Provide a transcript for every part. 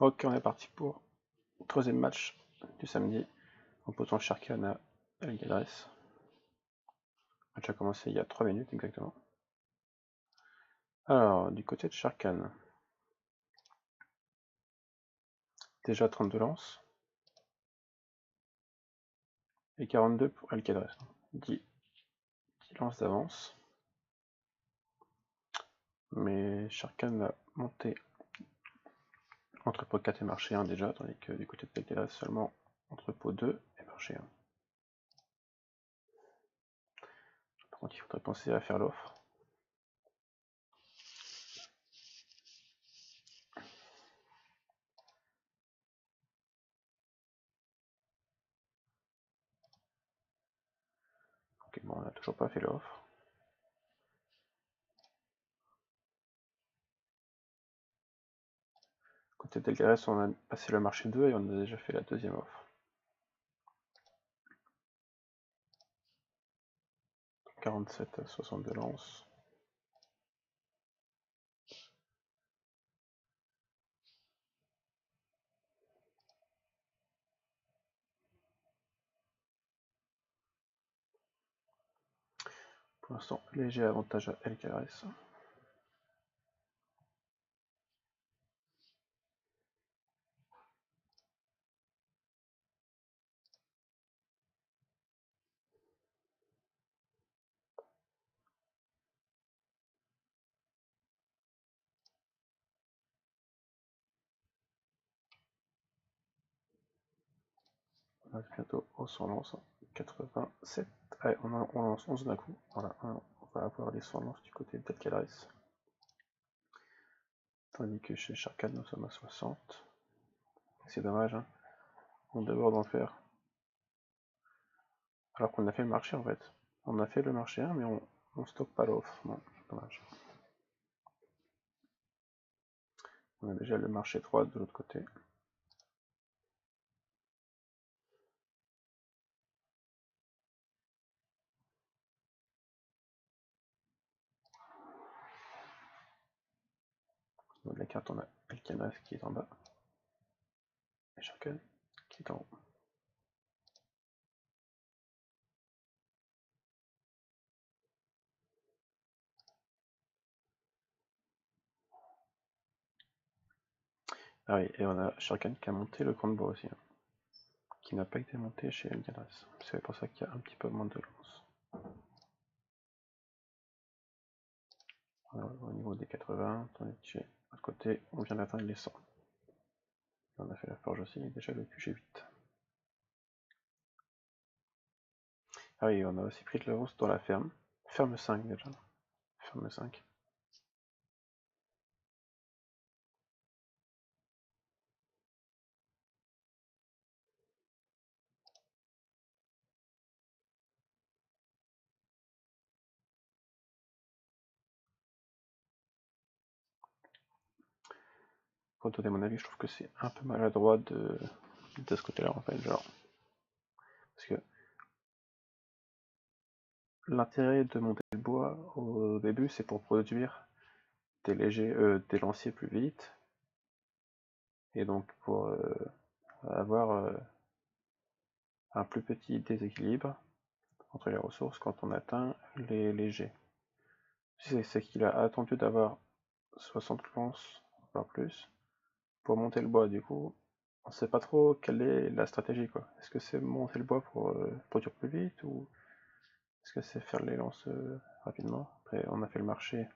Ok, on est parti pour le troisième match du samedi, opposant Sharkan à El Gadres. Le match a commencé il y a 3 minutes exactement. Alors, du côté de Sharkan, déjà 32 lances, et 42 pour El Gadres. 10 lances d'avance. Mais Sharkan a monté entrepôt 4 et marché 1 déjà, tandis que du côté de El Gadres seulement entrepôt 2 et marché 1. Par contre, il faudrait penser à faire l'offre. Ok, bon, on n'a toujours pas fait l'offre. Côté d'El Gadres, on a passé le marché 2 et on a déjà fait la deuxième offre. 47 à 62 lances. Pour l'instant, léger avantage à El Gadres. On va bientôt au 100 lances. 87. Allez, on lance 11 d'un coup. Voilà, on va avoir les 100 lances du côté d'El Gadres. Tandis que chez Sharkan, nous sommes à 60. C'est dommage, hein. On devrait en faire. Alors qu'on a fait le marché en fait. On a fait le marché 1, mais on stocke pas l'offre. Non, dommage. On a déjà le marché 3 de l'autre côté. Au niveau de la carte, on a El Gadres qui est en bas. Et Sharkan qui est en haut. Ah oui, et on a Sharkan qui a monté le compte bois aussi, hein, qui n'a pas été monté chez El Gadres. C'est pour ça qu'il y a un petit peu moins de lances. Au niveau des 80, tandis que chez l'autre côté, on vient d'atteindre les 100. On a fait la forge aussi, déjà le QG8. Ah oui, on a aussi pris de l'avance dans la ferme. Ferme 5 déjà. Ferme 5. Pour donner mon avis, je trouve que c'est un peu maladroit de ce côté-là en fait, genre. Parce que l'intérêt de monter le bois au début, c'est pour produire des lanciers plus vite, et donc pour avoir un plus petit déséquilibre entre les ressources quand on atteint les légers. C'est qu'il a attendu d'avoir 60 lances, voire plus, pour monter le bois. Du coup, on sait pas trop quelle est la stratégie, quoi. Est-ce que c'est monter le bois pour produire plus vite, ou est-ce que c'est faire les lances rapidement? Après, on a fait le marché,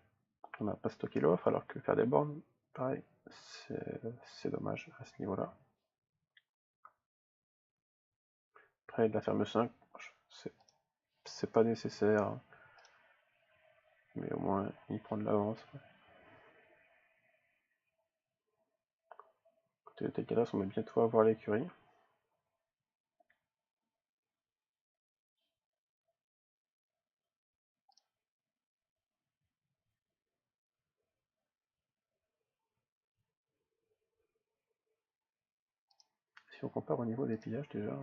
on n'a pas stocké l'offre, alors que faire des bornes, pareil, c'est dommage à ce niveau-là. Après, la ferme 5, c'est pas nécessaire, hein, mais au moins il prend de l'avance. Côté de Tecadas, on va bientôt avoir l'écurie. Si on compare au niveau des pillages déjà,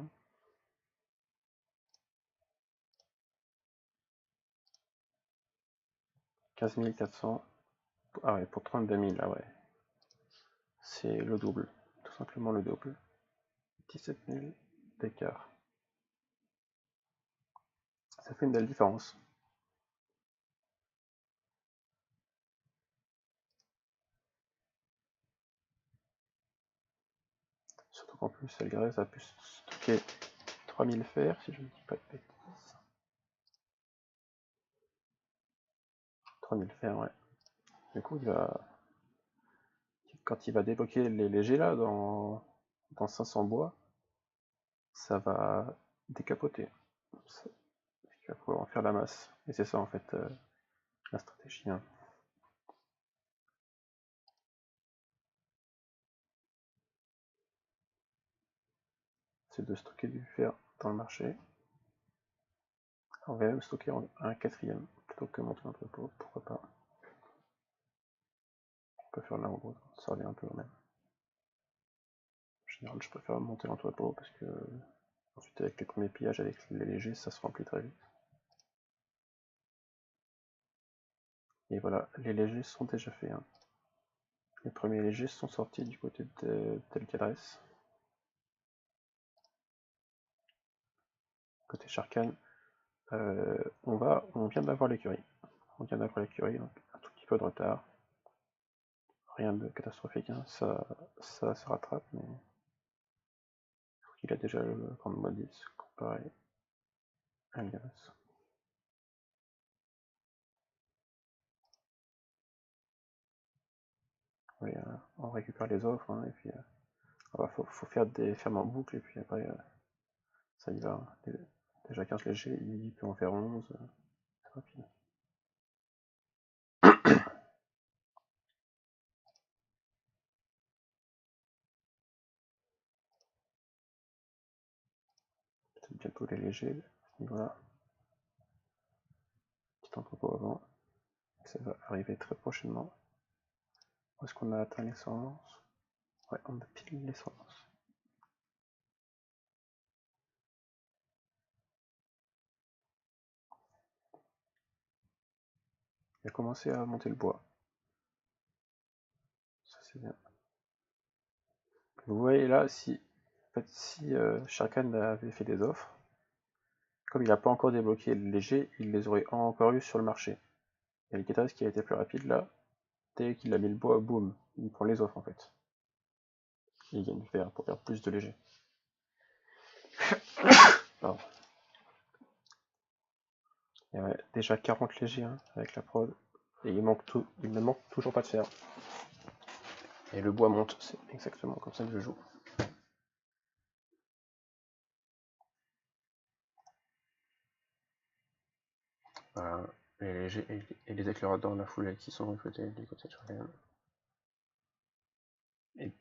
15 400, ah ouais, pour 32 000, ah ouais, c'est le double. simplement le double. 17 000 d'écart. Ça fait une belle différence. Surtout qu'en plus, Algarez a pu stocker 3000 fer, si je ne dis pas de bêtises. 3000 fer, ouais. Du coup, quand il va débloquer les légers là, dans 500 bois, ça va décapoter. Il va pouvoir en faire la masse. Et c'est ça en fait la stratégie. Hein. C'est de stocker du fer dans le marché. On va même stocker un quatrième plutôt que monter l'entrepôt, pourquoi pas. On peut faire l'un ou l'autre, ça revient un peu au même. En général, je préfère monter l'entrepôt parce que ensuite, avec les premiers pillages avec les légers, ça se remplit très vite. Et voilà, les légers sont déjà faits. Hein. Les premiers légers sont sortis du côté d'El Cadres. Côté Sharkan, on vient d'avoir l'écurie. On vient d'avoir l'écurie, donc un tout petit peu de retard. Rien de catastrophique, hein. Ça se rattrape, mais il a déjà le grand mode 10 comparé à Elgares. Oui, on récupère les offres, hein, et puis faut faire des fermes en boucle, et puis après, ça y va. Déjà 15 légers, il peut en faire 11, c'est rapide. Peut-être bientôt les légers, à ce niveau-là. Petit entrepôt avant, ça va arriver très prochainement. Où est-ce qu'on a atteint l'essence? Ouais, on a pile l'essence. Il a commencé à monter le bois. Ça c'est bien. Vous voyez là, si Sharkan avait fait des offres, comme il n'a pas encore débloqué le léger, il les aurait encore eu sur le marché. Et le Ketas qui a été plus rapide là, dès qu'il a mis le bois, boum, il prend les offres en fait. Il gagne du fer pour faire plus de léger. Pardon. Il y a déjà 40 légers hein, avec la prod, et il ne manque toujours pas de fer. Et le bois monte, c'est exactement comme ça que je joue. Voilà, les légers et les éclaireurs dans la foulée qui sont recrutés du côté de Sharkan. Et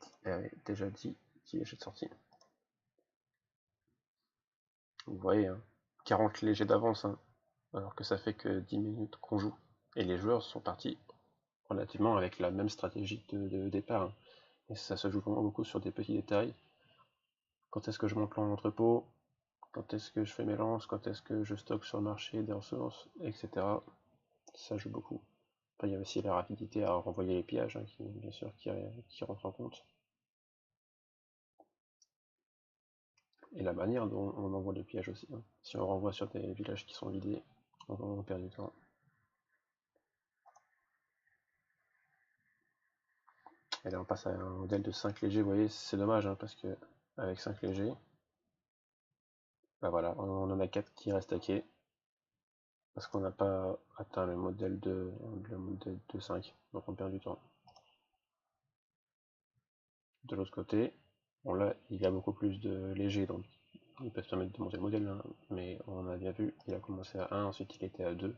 déjà 10 légers de sortie. Vous voyez, hein, 40 légers d'avance, hein, alors que ça fait que 10 minutes qu'on joue. Et les joueurs sont partis relativement avec la même stratégie de départ. Hein. Et ça se joue vraiment beaucoup sur des petits détails. Quand est-ce que je monte l'entrepôt? Quand est-ce que je fais mes lances? Quand est-ce que je stocke sur le marché des ressources? Etc. Ça joue beaucoup. Après, il y a aussi la rapidité à renvoyer les pillages, hein, qui, bien sûr, qui rentre en compte. Et la manière dont on envoie les pillages aussi. Hein. Si on renvoie sur des villages qui sont vidés, on perd du temps. Et là on passe à un modèle de 5 légers, vous voyez, c'est dommage, hein, parce que avec 5 légers, bah voilà, on en a 4 qui restent à quai, parce qu'on n'a pas atteint le modèle de 5, donc on perd du temps. De l'autre côté, bon là, il y a beaucoup plus de légers, donc ils peuvent se permettre de monter le modèle, hein, mais on a bien vu, il a commencé à 1, ensuite il était à 2,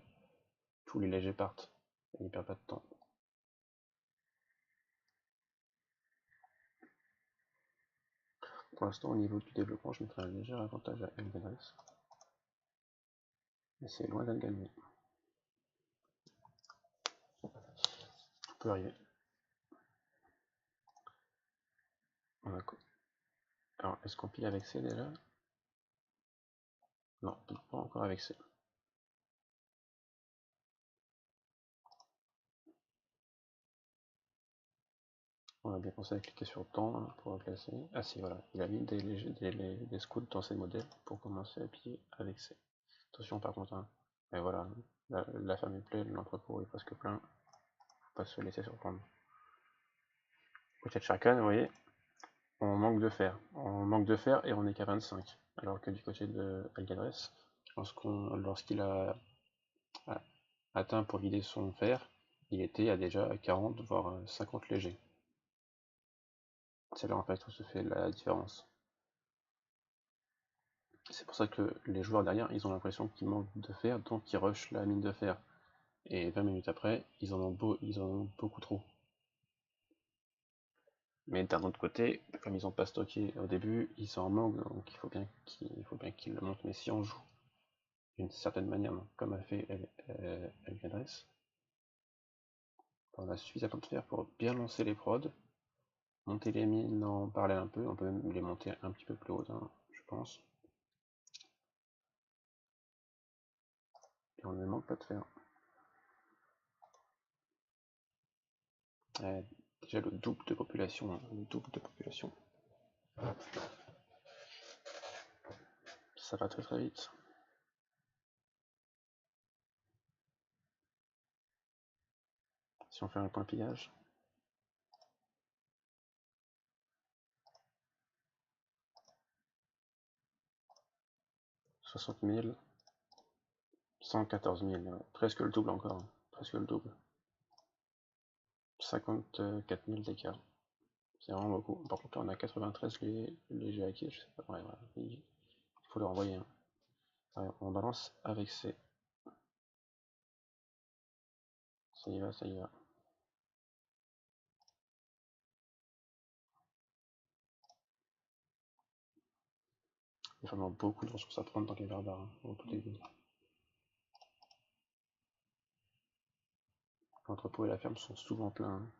tous les légers partent, et il perd pas de temps. Pour l'instant, au niveau du développement, je mettrai un léger avantage à Elvenris. Mais c'est loin d'être gagné. Tout peut arriver. Alors, est-ce qu'on pille avec C déjà? Non, on pille pas encore avec C. On a bien pensé à cliquer sur temps hein, pour classer. Ah si, voilà, il a mis des scouts dans ses modèles pour commencer à piller avec C. Attention par contre, hein. Et voilà, la ferme est pleine, l'entrepôt est presque plein. Faut pas se laisser surprendre. Côté de Sharkan, vous voyez, on manque de fer. On manque de fer et on est qu'à 25. Alors que du côté de Algadres, lorsqu'il a atteint pour vider son fer, il était à déjà 40 voire 50 légers. C'est là en fait où se fait la différence. C'est pour ça que les joueurs derrière, ils ont l'impression qu'il manque de fer, donc ils rushent la mine de fer. Et 20 minutes après, ils en ont beaucoup trop. Mais d'un autre côté, comme ils n'ont pas stocké au début, ils sont en manque, donc il faut bien qu'ils le montent. Mais si on joue d'une certaine manière, comme a fait Elgadres, on a suffisamment de fer pour bien lancer les prods, monter les mines en parallèle un peu, on peut même les monter un petit peu plus haut, hein, je pense. Et on ne manque pas de fer. Déjà le double de population, hein, le double de population. Ça va très très vite. Si on fait un point pillage. « 60 000, 114 000, presque le double encore, hein, presque le double. 54 000 d'écart. C'est vraiment beaucoup. Par contre, là, on a 93 légers acquis, je sais pas. Ouais, voilà. Il faut le renvoyer. Hein. Allez, on balance avec C. Ça y va, ça y va. Il y a vraiment beaucoup de ressources à prendre dans les barbares hein, au tout début. L'entrepôt et la ferme sont souvent pleins. Hein.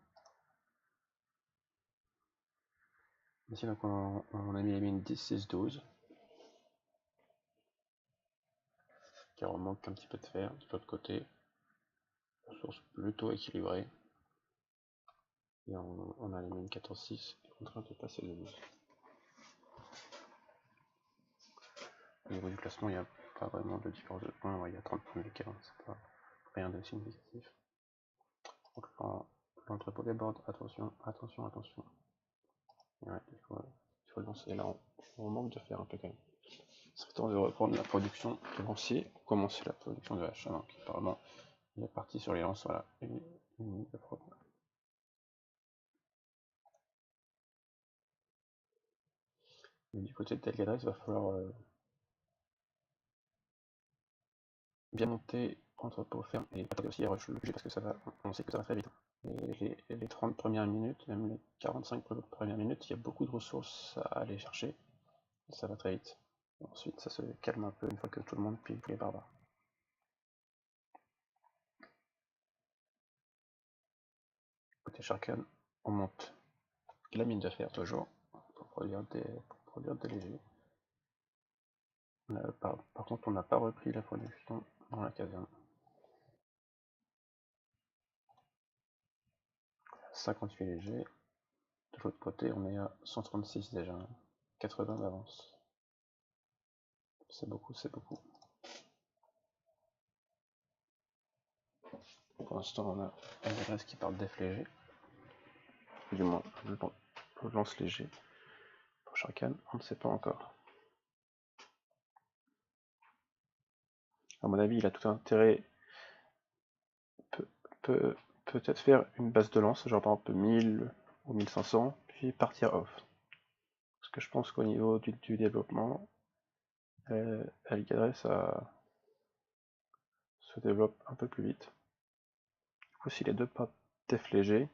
Ici, donc, on a mis les mines 10, 6, 12. Car on manque un petit peu de fer de l'autre côté. Ressources plutôt équilibrées. Et on a les mines 14, 6 en train de passer le 12. Au niveau du classement, il n'y a pas vraiment de différence de points. Ouais, il y a 30 points d'écart, c'est pas rien de significatif. Donc l'entrepôt déborde, attention, attention, attention. Ouais, il faut lancer. Là, on manque de fer un peu quand même. C'est temps de reprendre la production de lancier, commencer la production de hache. Donc apparemment, il est parti sur les lances, voilà, une minute de prod. Mais du côté de Delgadres, il va falloir bien monter entrepôt ferme et pas aussi à rush le budget parce que ça va, on sait que ça va très vite. Et les 30 premières minutes, même les 45 premières minutes, il y a beaucoup de ressources à aller chercher. Et ça va très vite. Ensuite, ça se calme un peu une fois que tout le monde pille les barbares. Côté Sharkan, on monte la mine de fer toujours pour produire des légers. Par contre, on n'a pas repris la production dans la caserne. 58 légers. De l'autre côté, on est à 136 déjà. 80 d'avance. C'est beaucoup, c'est beaucoup. Pour l'instant, on a Everest qui part def léger. Du moins, le lance léger. Pour Sharkan, on ne sait pas encore. À mon avis, il a tout intérêt peut-être faire une base de lance, genre par exemple 1000 ou 1500, puis partir off. Parce que je pense qu'au niveau du développement, Algadres se développe un peu plus vite. Du coup, si les deux partent def léger,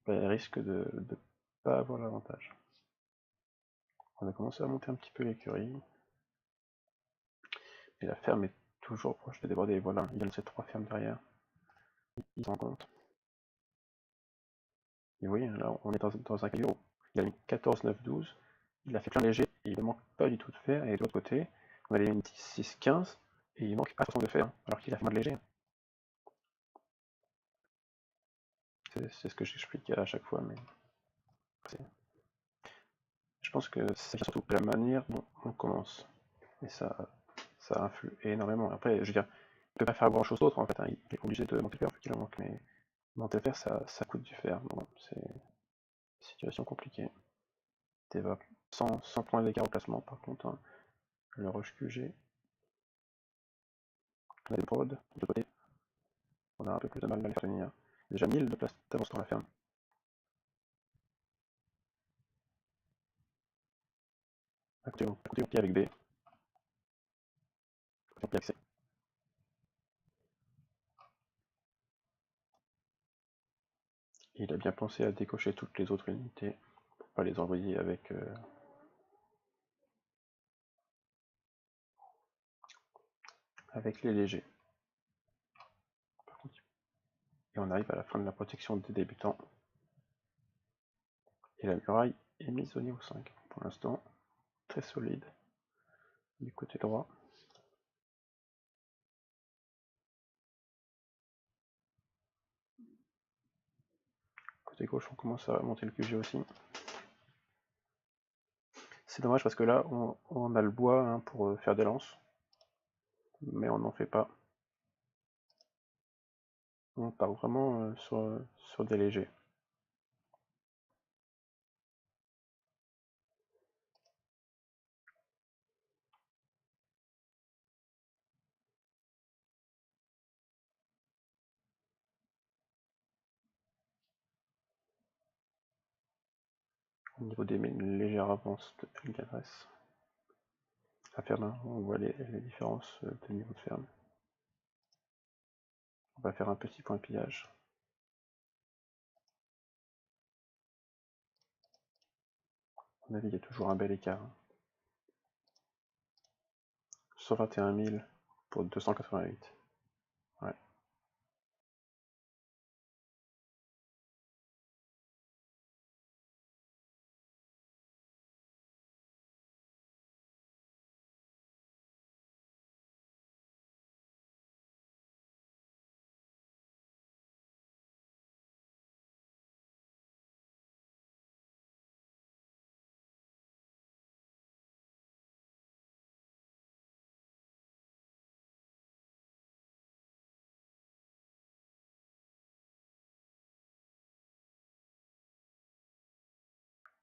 elle risque de ne pas avoir l'avantage. On a commencé à monter un petit peu l'écurie. Et la ferme est toujours proche de déborder. Voilà, il y a ces 3 fermes derrière. Il s'en compte. Et vous voyez, là, on est dans un cas où il a mis 14, 9, 12. Il a fait plein léger, et il ne manque pas du tout de fer. Et de l'autre côté, on a les 10, 6, 15. Et il manque à 60 de fer, alors qu'il a fait moins de léger. C'est ce que j'explique à chaque fois, mais Je pense que c'est surtout la manière dont on commence. Et ça influe énormément. Après, je veux dire, il peut pas faire grand chose d'autre en fait, hein. Il est obligé de monter le fer vu qu'il en manque, mais monter le fer ça coûte du fer. Bon, c'est une situation compliquée. T'évoques sans points d'écart au classement par contre, hein. Le rush QG. On a des prods de l'autre côté. On a un peu plus de mal à les faire tenir. Déjà 1000 de place d'avance sur la ferme. À côté on pied avec B. À côté on pied avec C. Il a bien pensé à décocher toutes les autres unités pour pas les envoyer avec les légers. Par contre, et on arrive à la fin de la protection des débutants. Et la muraille est mise au niveau 5. Pour l'instant, très solide du côté droit. Côté gauche, on commence à monter le QG aussi. C'est dommage parce que là, on a le bois hein, pour faire des lances. Mais on n'en fait pas. On part vraiment sur des légers. Au niveau des légères avances de Elgadress. La ferme, hein, on voit les différences de niveau de ferme. On va faire un petit point de pillage. À mon avis, il y a toujours un bel écart. 121 000 pour 288. Ouais.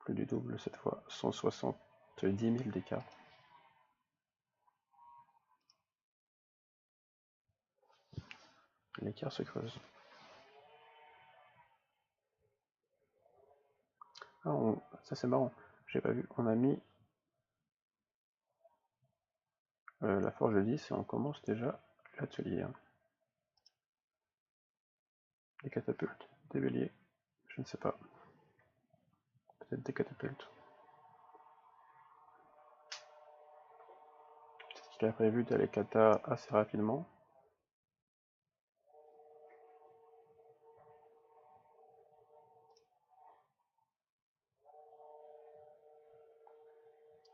Plus du double cette fois, 170 000 d'écart. L'écart se creuse. Ah, ça c'est marrant, j'ai pas vu. On a mis la forge de 10 et on commence déjà l'atelier. Hein. Des catapultes, des béliers, je ne sais pas. Peut-être des catapultes. Peut-être qu'il a prévu d'aller kata assez rapidement.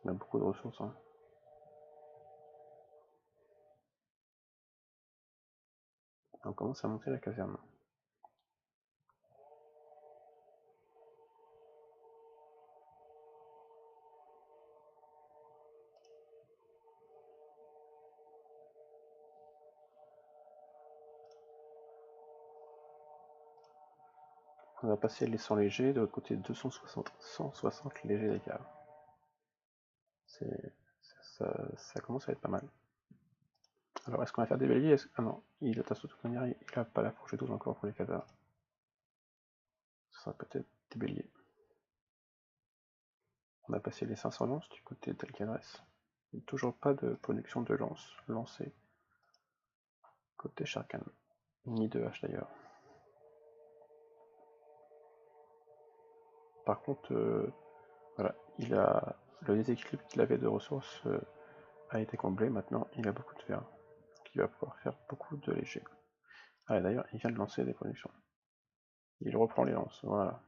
On a beaucoup de ressources. Hein. On commence à monter la caserne. On va passer les 100 légers, de l'autre côté 160 légers d'écart. Ça commence à être pas mal. Alors est-ce qu'on va faire des béliers? Ah non, il tasse de toute manière, il n'a pas la fourche 12 encore pour les katas. Ce sera peut-être des béliers. On a passé les 500 lances du côté d'Alcadress. Il n'y a toujours pas de production de lances lancées côté Sharkan, ni de hache d'ailleurs. Par contre, voilà, le déséquilibre qu'il avait de ressources a été comblé. Maintenant, il a beaucoup de fer, donc il va pouvoir faire beaucoup de légers. Ah, d'ailleurs, il vient de lancer des productions. Il reprend les lances, voilà.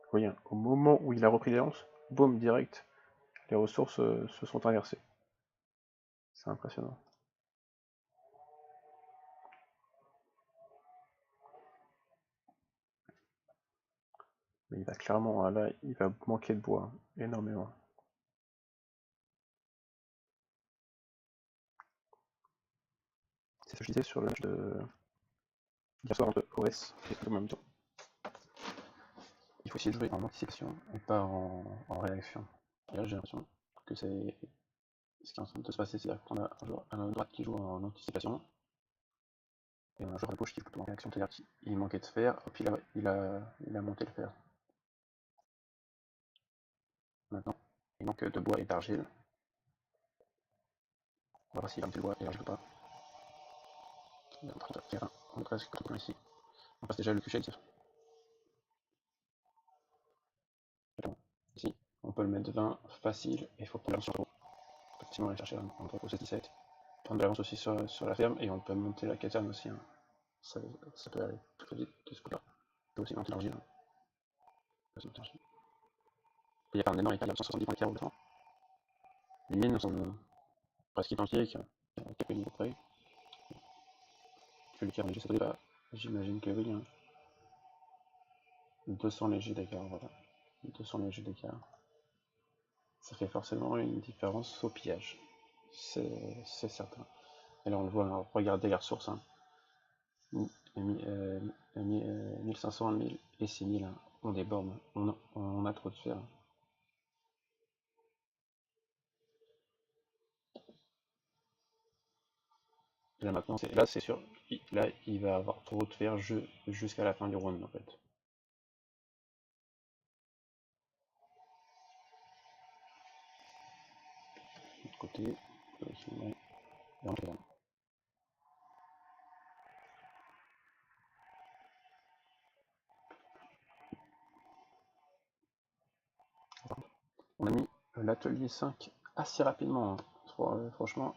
Vous voyez, au moment où il a repris les lances, boum, direct, les ressources se sont inversées. C'est impressionnant. Mais il va clairement, là, il va manquer de bois, énormément. C'est ce que je disais sur le match de hier soir entre OS et en même temps. Il faut essayer de jouer en anticipation et pas en réaction. Et là, j'ai l'impression que c'est ce qui est en train de se passer, c'est-à-dire qu'on a un joueur à droite qui joue en anticipation et un joueur à gauche qui joue plutôt en réaction, c'est-à-dire qu'il manquait de fer, et puis il a monté le fer. Maintenant, il manque de bois et d'argile. On va voir s'il va monter le bois et l'argile ou pas. Il est en train de faire on est presque complètement ici. On passe déjà le QG ici. On peut le mettre 20 facile et il faut prendre l'avance sur le gros. On peut facilement aller chercher entre 16 et 17. Prendre de l'avance aussi sur la ferme et on peut monter la caserne aussi. Hein. Ça peut aller très vite de ce côté-là. On peut aussi monter l'argile. Hein. Il y a un énorme écart, il y a 170 points d'écart au défend. Les mines sont presque identiques, à quelques niveaux près. Que l'écart léger, ça doit pas. J'imagine que oui. Hein. 200 légers d'écart, voilà. 200 légers d'écart. Ça fait forcément une différence au pillage. C'est certain. Et là on le voit, hein, regardez les ressources. Hein. 1500, 1000 et 6000, hein. On déborde, on a trop de fer. Là maintenant, là c'est sûr, là il va avoir trop de fer jusqu'à la fin du round en fait. De côté, on a mis l'atelier 5 assez rapidement. Hein. Franchement,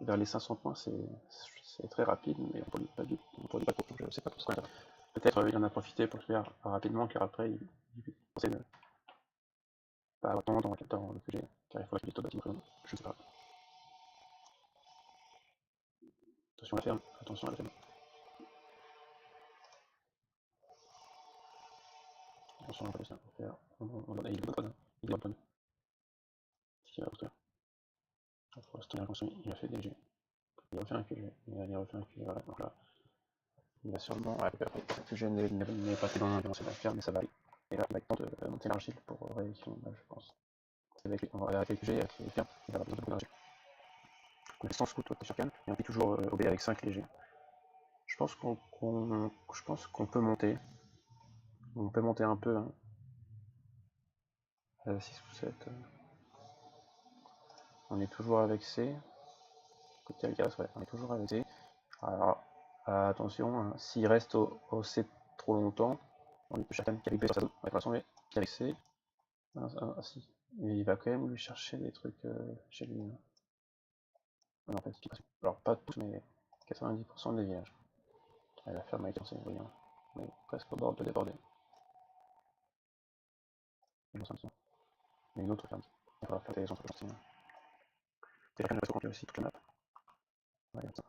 vers les 500 points, c'est très rapide, mais on produit pas vite, on produit pas trop. Je sais pas trop ce qu'on a. Peut-être il en a profité pour le faire rapidement, car après il pensait ne pas avoir tant dans le QG, car il faut qu'il est au bâtiment. Je sais pas. Attention à la ferme, attention à la ferme. Attention à la ferme. Il est bon code, hein. Il est bon code. C'est qu'il va construire. Pour l'instant, il a construit, il a fait des G. Il refait un QG. Il refait un QG, voilà. Donc là, il va sûrement. Ouais, après, ce QG n'est pas fait dans l'ambiance de la ferme, mais ça va aller. Et là, il va être temps de monter l'argile pour rééquilibrer, je pense. Avec les QG et avec les fermes, il va avoir besoin de beaucoup d'argile. On est sans scout sur calme, et on peut toujours OB avec 5 légers. Je pense qu'on peut monter. On peut monter un peu. Hein. 6 ou 7. On est toujours avec C. Côté Alcaraz, ouais, on est toujours avec C. Alors, attention, hein, s'il reste au C trop longtemps, on peut chacun qui avec B sur sa zone, ouais, de toute façon, mais qui avec C, si. Et il va quand même lui chercher des trucs chez lui. Hein. Non, en fait, alors pas tous, mais 90% des villages. Elle va faire ma c'est brillant. On est presque au bord de déborder. Mais une autre ferme. Il va faire des gens gentils. C'est la reste complet aussi, toute la map. Ouais, comme ça.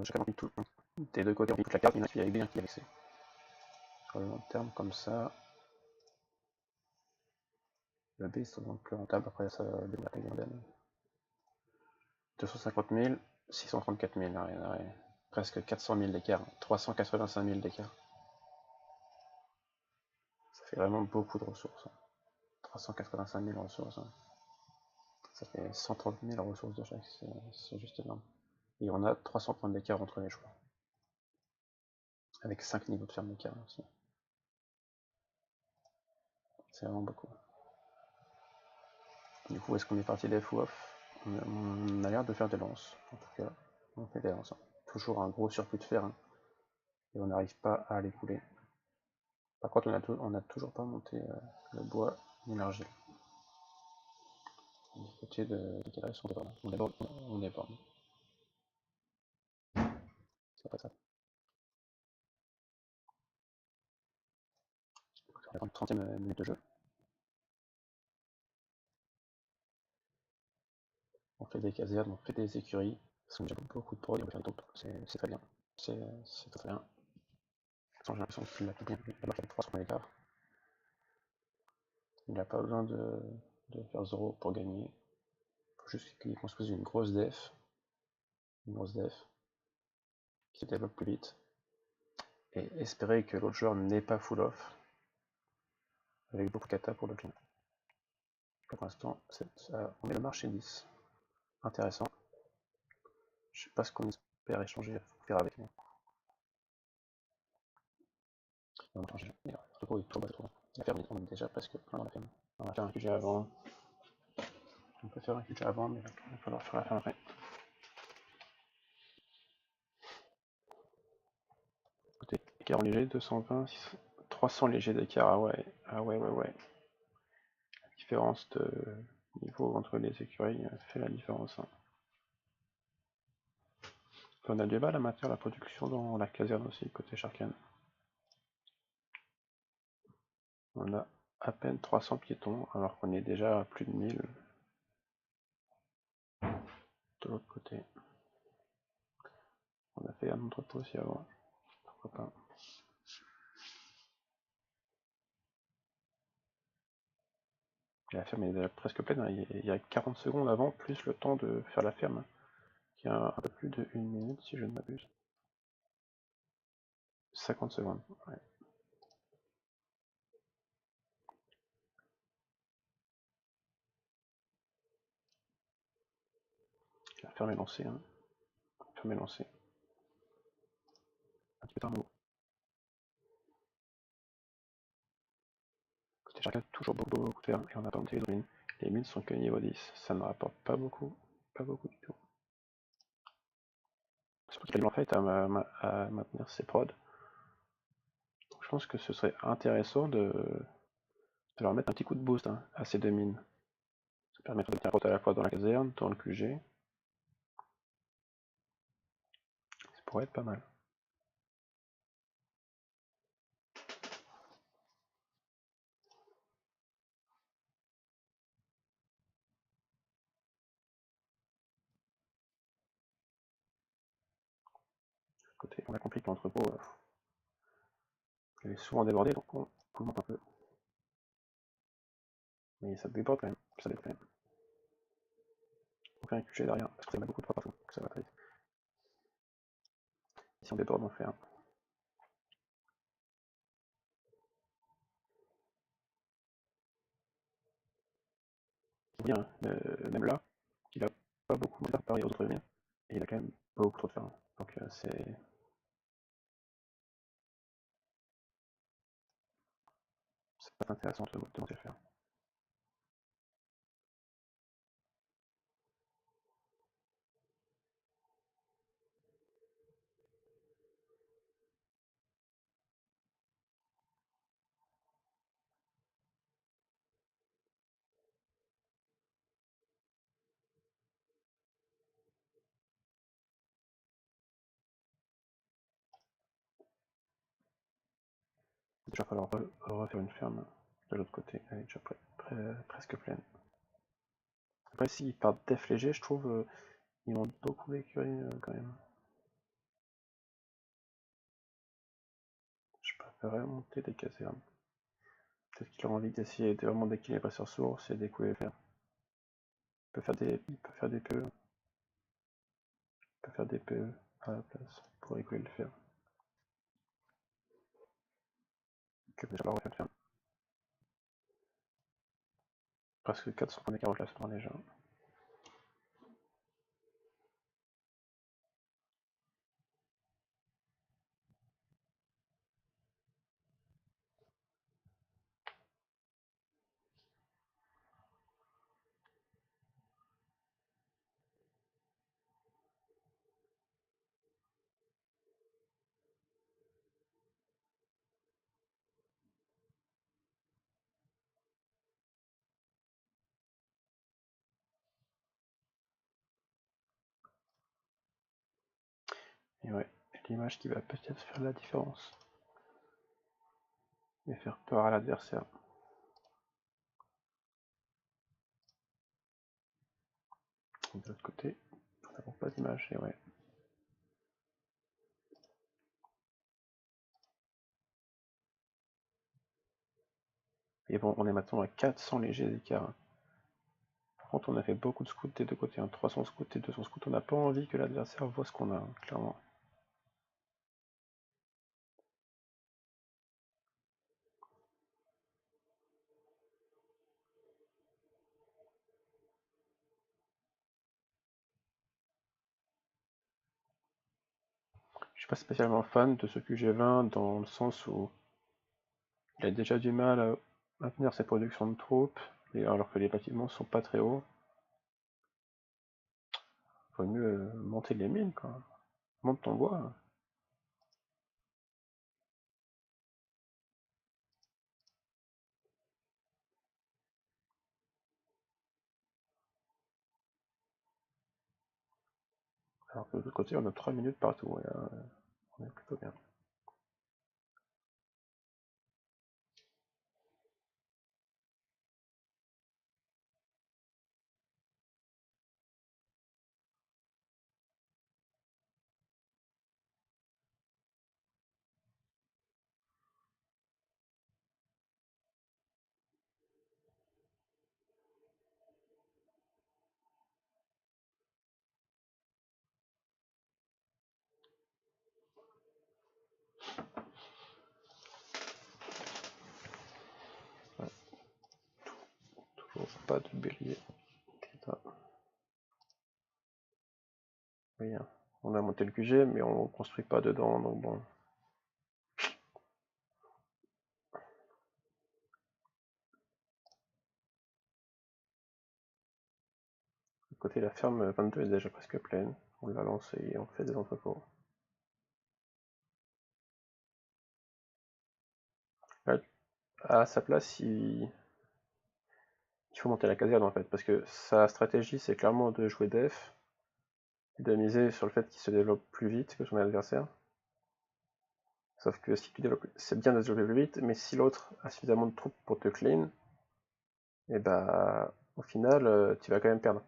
Chacun remplit tout. Des deux côtés, on remplit toute la carte, il y en a qui est avec B, un qui est avec C. Sur le long terme, comme ça, le B c'est donc plus rentable, après ça devient la Garden. 250 000, 634 000, ouais. Presque 400 000 d'écart, 385 000 d'écart. Ça fait vraiment beaucoup de ressources. Hein. 385 000 ressources. Hein. Ça fait 130 000 ressources de chaque, c'est juste énorme. Et on a 300 points d'écart entre les joueurs. Avec 5 niveaux de ferme d'écart aussi. C'est vraiment beaucoup. Du coup, est-ce qu'on est parti def ou off? On a l'air de faire des lances, en tout cas. On fait des lances. Hein. Toujours un gros surplus de fer. Hein. Et on n'arrive pas à les couler. Par contre, on n'a toujours pas monté le bois ni l'argile. Du côté de Calais, on déborde. On déborde. C'est pas ça. On va prendre 30e minute de jeu. On fait des casernes, on fait des écuries. Parce qu'on a beaucoup de produits, on peut faire d'autres. C'est très bien. C'est très bien. J'ai l'impression qu'il a tout bien, il a marqué 3 secondes d'écart. Il n'a pas besoin de faire 0 pour gagner. Il faut juste qu'il construise une grosse def. Qui se développe plus vite. Et espérer que l'autre joueur n'ait pas full off. Avec beaucoup de kata pour le clean. Pour l'instant, on met le marché 10. Intéressant. Je sais pas ce qu'on espère échanger, faire avec nous. On va changer. Le repos est trop bas, trop. La ferme, on est déjà presque plein dans la ferme. On va faire un QG avant. On peut faire un QG avant, mais il va falloir faire la ferme après. Côté écart en léger, 220, 300 léger d'écart. Ah ouais. La différence de niveau entre les écuries fait la différence. Hein. On a du mal à maintenir la production dans la caserne aussi, côté Sharkan. On a à peine 300 piétons, alors qu'on est déjà à plus de 1000 de l'autre côté. On a fait un entrepôt aussi avant, pourquoi pas. La ferme est déjà presque pleine, hein. Il y a 40 secondes avant, plus le temps de faire la ferme, qui a un peu plus de 1 minute si je ne m'abuse. 50 secondes, ouais. La ferme est lancée, hein. La ferme est lancée. Un petit peu tard, mais bon. Côté Sharkan, toujours beaucoup de ferme, et on a pas monté les mines. Les mines sont que niveau 10, ça ne rapporte pas beaucoup du tout. Surtout qu'il a en fait à maintenir ses prods. Donc je pense que ce serait intéressant de leur mettre un petit coup de boost hein, à ces deux mines. Ça permettrait de tenir compte à la fois dans la caserne, dans le QG. Ça pourrait être pas mal. Côté, on a compris que l'entrepôt il est souvent débordé, donc on le monte un peu. Mais ça déborde quand même. On fait un QG derrière, parce que ça met beaucoup de poids partout, donc ça va très vite. Si on déborde, on fait un. Bien, même là, il a pas beaucoup de comparé aux autres mines, et il a quand même beaucoup trop de ferme. Donc c'est pas intéressant de monter le faire. Il va déjà falloir refaire une ferme de l'autre côté, elle est déjà presque pleine. Après, s'ils partent def léger, je trouve, ils montent beaucoup l'écurie quand même. Je préférerais monter des casernes. Peut-être qu'il a envie d'essayer de vraiment d'équilibrer sur source et d'écouler le fer. Il peut faire des PE. Il peut faire des PE à la place pour écouler le fer. Que déjà leur refaire le fer. Presque 400 points d'écart au classement déjà. Et ouais, l'image qui va peut-être faire la différence. Et faire peur à l'adversaire. De l'autre côté, nous n'avons pas d'image, et ouais. Et bon, on est maintenant à 400 légers d'écart. Par contre, on a fait beaucoup de scouts des deux côtés, 300 scouts et 200 scouts. On n'a pas envie que l'adversaire voit ce qu'on a, clairement. Je suis pas spécialement fan de ce QG20 dans le sens où il a déjà du mal à maintenir ses productions de troupes, alors que les bâtiments sont pas très hauts. Vaut mieux monter les mines, quoi. Monte ton bois. Alors que de l'autre côté, on a 3 minutes partout. Et là, on est plutôt bien. Ouais. Toujours pas de bélier. Oui, hein. On a monté le QG, mais on construit pas dedans, donc bon. De côté, la ferme 22 est déjà presque pleine. On l'a lancée et on fait des entrepôts. Là, à sa place, il faut monter la caserne en fait, parce que sa stratégie c'est clairement de jouer def, de miser sur le fait qu'il se développe plus vite que son adversaire. Sauf que si tu développes, c'est bien de se développer plus vite, mais si l'autre a suffisamment de troupes pour te clean, et bah au final tu vas quand même perdre.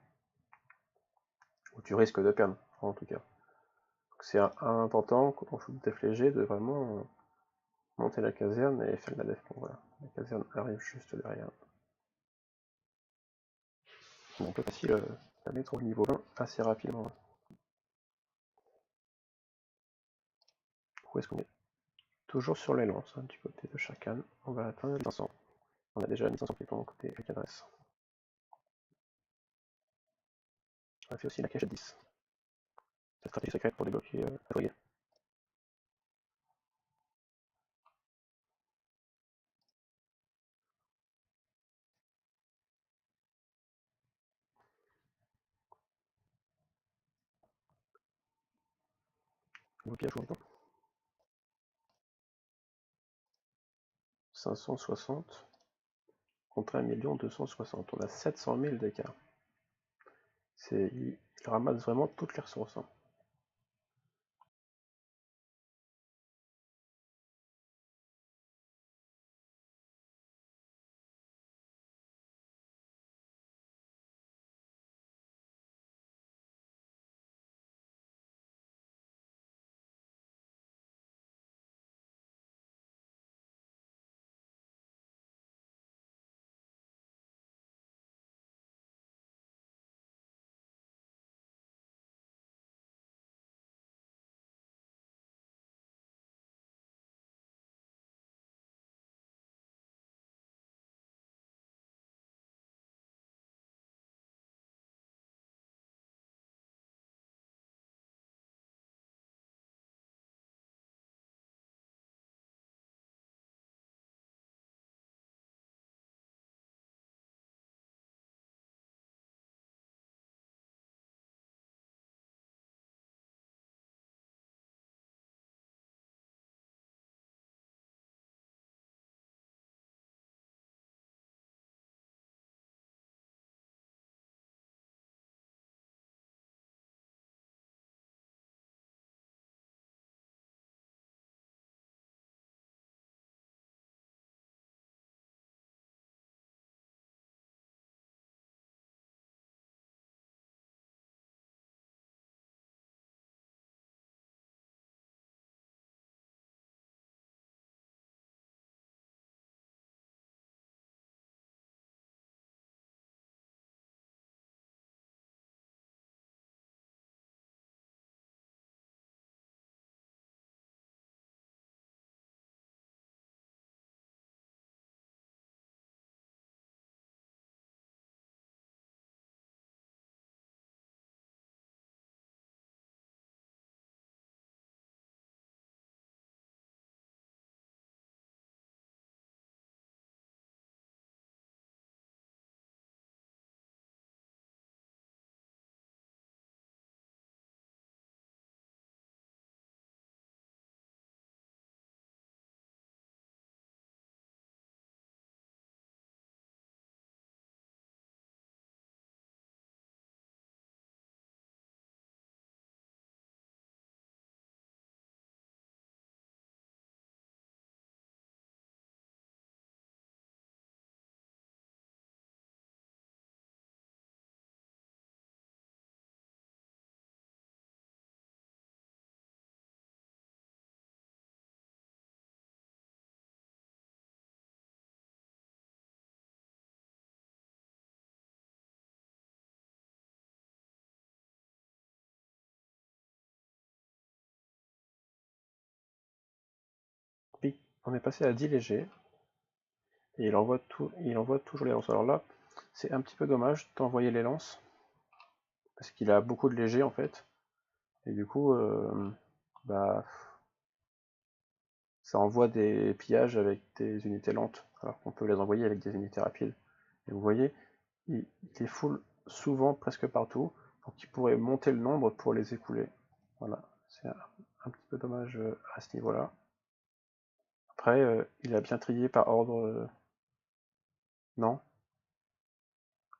Ou tu risques de perdre, en tout cas. C'est important quand on joue def léger de vraiment monter la caserne et faire de la def. Bon, voilà, la caserne arrive juste derrière. On peut facile la mettre au niveau 1 assez rapidement. Où est-ce qu'on est? Toujours sur les lances, hein, du côté de Shakan. On va atteindre les 500. On a déjà 1500 piétons côté Cadresse. On a fait aussi la cachette 10. Cette stratégie secrète pour débloquer la foyer. Nouveau piège ou 560 contre 1 260. On a 700 000 d'écart. Il ramasse vraiment toutes les ressources. Hein. on est passé à 10 légers, et il envoie toujours les lances. Alors là, c'est un petit peu dommage d'envoyer les lances, parce qu'il a beaucoup de légers en fait, et du coup, bah, ça envoie des pillages avec des unités lentes, alors qu'on peut les envoyer avec des unités rapides. Et vous voyez, il les full souvent presque partout, donc il pourrait monter le nombre pour les écouler. Voilà, c'est un petit peu dommage à ce niveau-là. Après, il a bien trié par ordre. Non.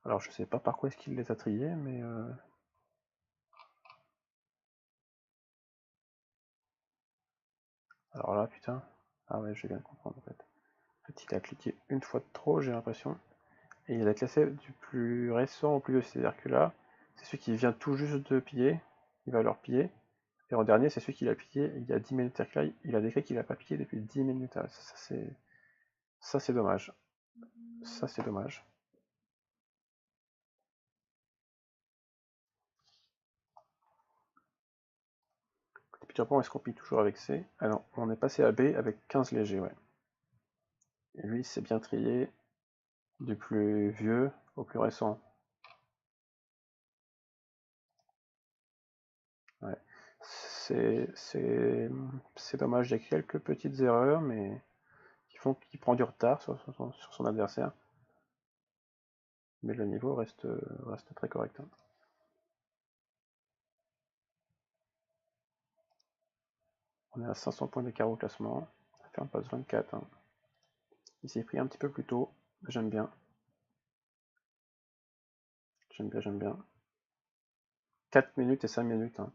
Alors je sais pas par quoi est-ce qu'il les a triés, mais alors là, putain. Ah ouais, je viens de comprendre en fait. En fait, il a cliqué une fois de trop, j'ai l'impression. Et il a classé du plus récent au plus vieux. C'est-à-dire que là, c'est celui qui vient tout juste de piller. Il va leur piller. Et en dernier, c'est celui qu'il a pillé il y a 10 minutes. C'est-à-dire que là, il a décrit qu'il n'a pas pillé depuis 10 minutes. Ah, ça c'est dommage. Ça, c'est dommage. Côté Peter Pan, est-ce qu'on pille toujours avec C? Ah non, on est passé à B avec 15 légers, ouais. Et lui, c'est bien trié du plus vieux au plus récent. Ouais. C'est dommage, il y a quelques petites erreurs, mais qui font qu'il prend du retard sur son adversaire. Mais le niveau reste très correct. Hein. On est à 500 points d'écart au classement. Ça fait un passe 24. Hein. Il s'est pris un petit peu plus tôt. J'aime bien. J'aime bien, j'aime bien. 4 minutes et 5 minutes. Hein.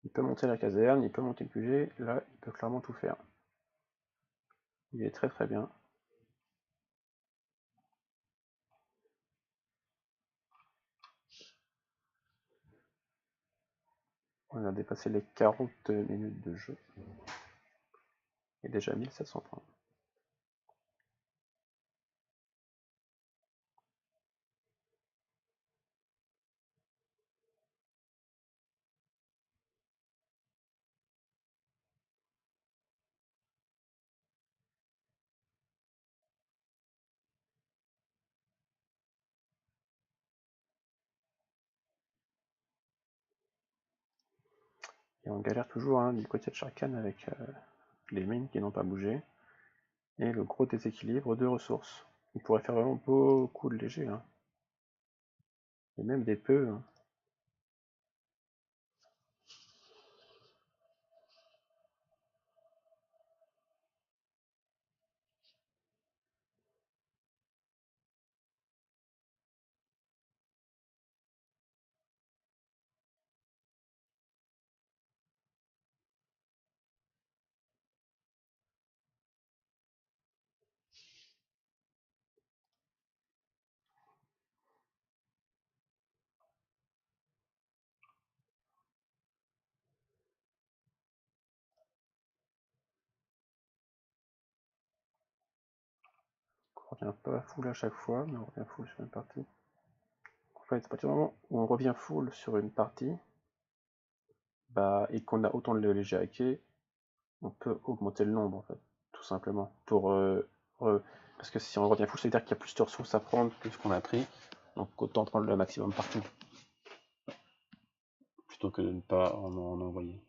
Il peut monter la caserne, il peut monter le QG. Là, il peut clairement tout faire. Il est très très bien. On a dépassé les 40 minutes de jeu. Et déjà 1700 points. Et on galère toujours hein, du côté de Sharkan avec les mines qui n'ont pas bougé. Et le gros déséquilibre de ressources. Il pourrait faire vraiment beaucoup de légers. Hein. Et même des peu. Hein. On revient pas full à chaque fois, mais on revient full sur une partie. En fait, à partir du moment où on revient full sur une partie, bah, et qu'on a autant de légers hackés, on peut augmenter le nombre, en fait, tout simplement. Parce que si on revient full, c'est-à-dire qu'il y a plus de ressources à prendre que ce qu'on a pris, donc autant prendre le maximum partout. Plutôt que de ne pas en envoyer.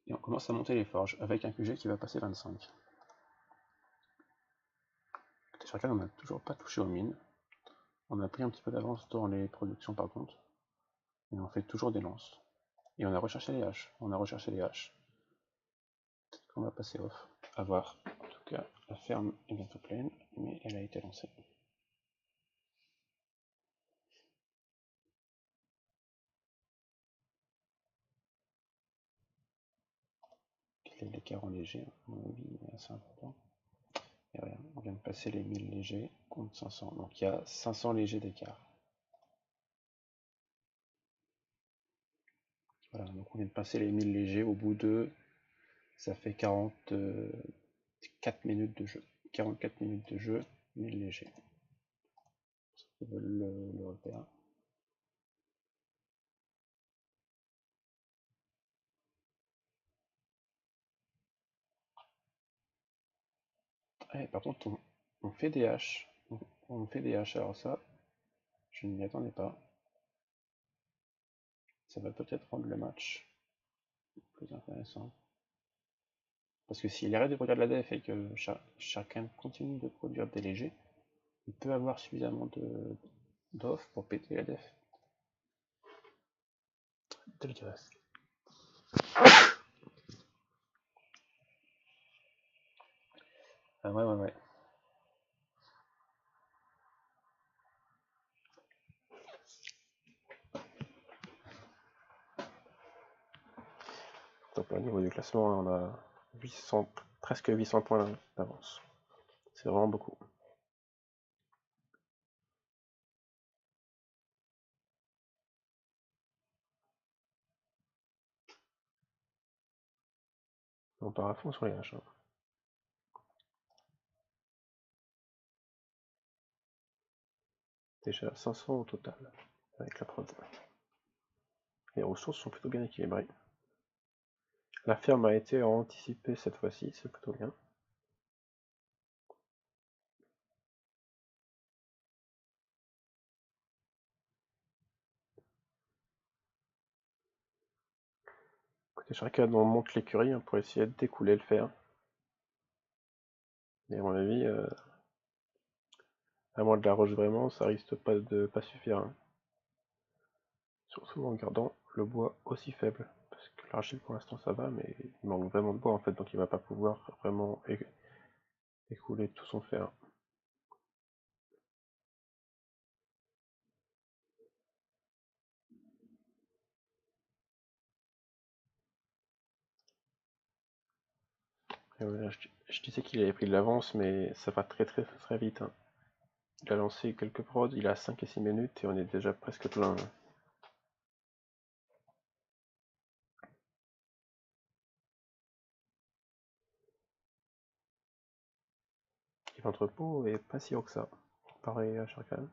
Et on commence à monter les forges avec un QG qui va passer 25. Côté Sharkan, on n'a toujours pas touché aux mines. On a pris un petit peu d'avance dans les productions par contre. Mais on fait toujours des lances. Et on a recherché les haches. Peut-être qu'on va passer off. À voir. En tout cas, la ferme est bientôt pleine, mais elle a été lancée. Quel est l'écart en léger? Oui, il est assez important. Et rien, on vient de passer les 1000 légers contre 500. Donc il y a 500 légers d'écart. Voilà, donc on vient de passer les 1000 légers au bout de... Ça fait 44 minutes de jeu. 44 minutes de jeu, 1000 légers. Ils veulent le repère. Par contre, on fait des haches. On fait des haches, alors ça, je ne m'y attendais pas. Ça va peut-être rendre le match plus intéressant. Parce que s'il arrête de produire de la def et que chacun continue de produire des légers, il peut avoir suffisamment d'offres pour péter la def. Dégueulasse. Ah ouais. Donc au niveau du classement, on a 800, presque 800 points d'avance. C'est vraiment beaucoup. On part à fond sur les haches. Hein. Déjà 500 au total, avec la prod. Les ressources sont plutôt bien équilibrées. La ferme a été anticipée cette fois-ci, c'est plutôt bien. Côté Sharkan, on monte l'écurie pour essayer de découler le fer. Mais à mon avis, à moins de la roche vraiment, ça risque pas de pas suffire. Hein. Surtout en gardant le bois aussi faible. Parce que l'argile pour l'instant ça va, mais il manque vraiment de bois en fait, donc il va pas pouvoir vraiment écouler tout son fer. Et voilà, je disais qu'il avait pris de l'avance, mais ça va très vite. Hein. Il a lancé quelques prods, il a 5 et 6 minutes et on est déjà presque plein. Hein. Et l'entrepôt est pas si haut que ça, pareil à Sharkan.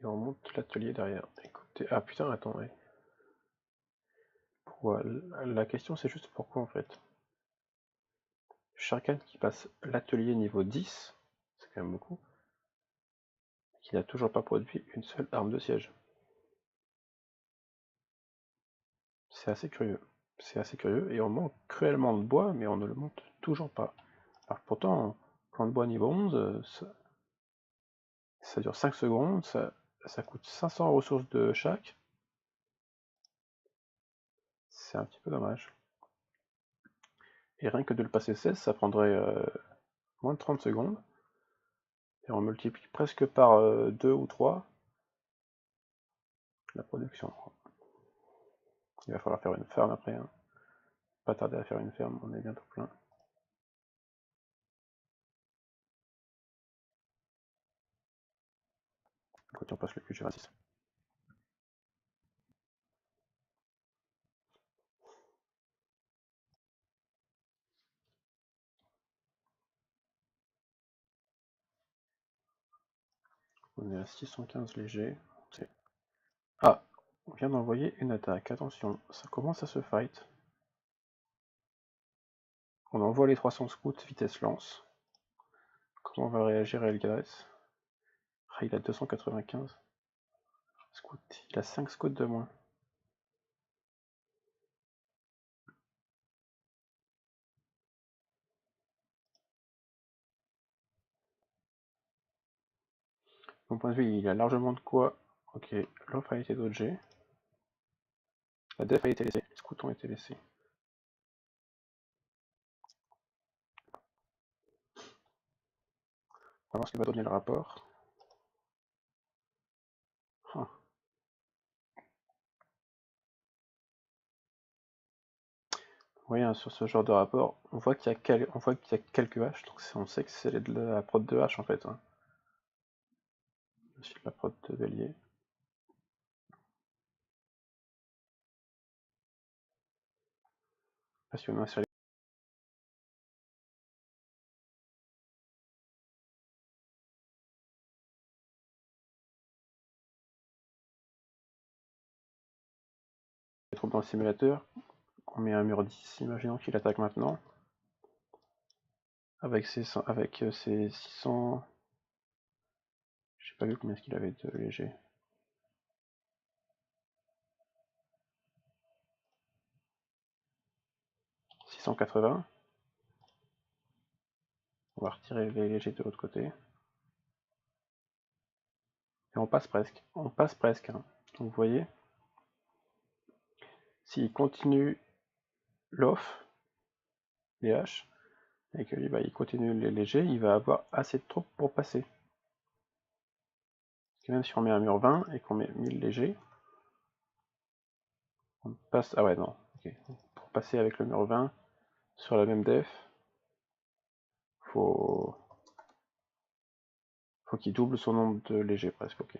Et on monte l'atelier derrière. Écoutez, ah putain, attends, ouais. Pourquoi la question c'est juste pourquoi en fait. Sharkan qui passe l'atelier niveau 10, c'est quand même beaucoup, qui n'a toujours pas produit une seule arme de siège. C'est assez curieux. C'est assez curieux, et on manque cruellement de bois, mais on ne le monte toujours pas. Alors pourtant, plan de bois niveau 11, ça dure 5 secondes, ça coûte 500 ressources de chaque. C'est un petit peu dommage. Et rien que de le passer 16, ça prendrait moins de 30 secondes. Et on multiplie presque par 2 ou 3 la production. Il va falloir faire une ferme après. Hein. Pas tarder à faire une ferme, on est bientôt plein. Quand on passe le QG26. On est à 615 légers. Ah, on vient d'envoyer une attaque. Attention, ça commence à se fight. On envoie les 300 scouts vitesse lance. Comment va réagir Elgadres? Ah, il a 295 scouts. Il a 5 scouts de moins. Mon point de vue, il a largement de quoi. Ok, l'offre a été dodgée. La def a été laissée. Les scouts ont été laissés. On va voir ce que va donner le rapport. Ah. voyez, hein, sur ce genre de rapport, on voit qu'il y a quelques H, donc on sait que c'est de la prod de H en fait. Hein. Ensuite la prod de Bélier. Passionnant sur les troupes dans le simulateur. On met un mur 10, imaginons qu'il attaque maintenant. Avec ses 600... J'ai pas vu combien est-ce qu'il avait de léger. 680. On va retirer les légers de l'autre côté. Et on passe presque. On passe presque. Hein. Donc vous voyez, s'il continue l'off, les H, et qu'il va, il continue les légers, il va avoir assez de troupes pour passer. Parce que même si on met un mur 20 et qu'on met 1000 légers, on passe... Ah ouais, non. Okay. Pour passer avec le mur 20 sur la même def, faut qu'il double son nombre de légers presque. Ok.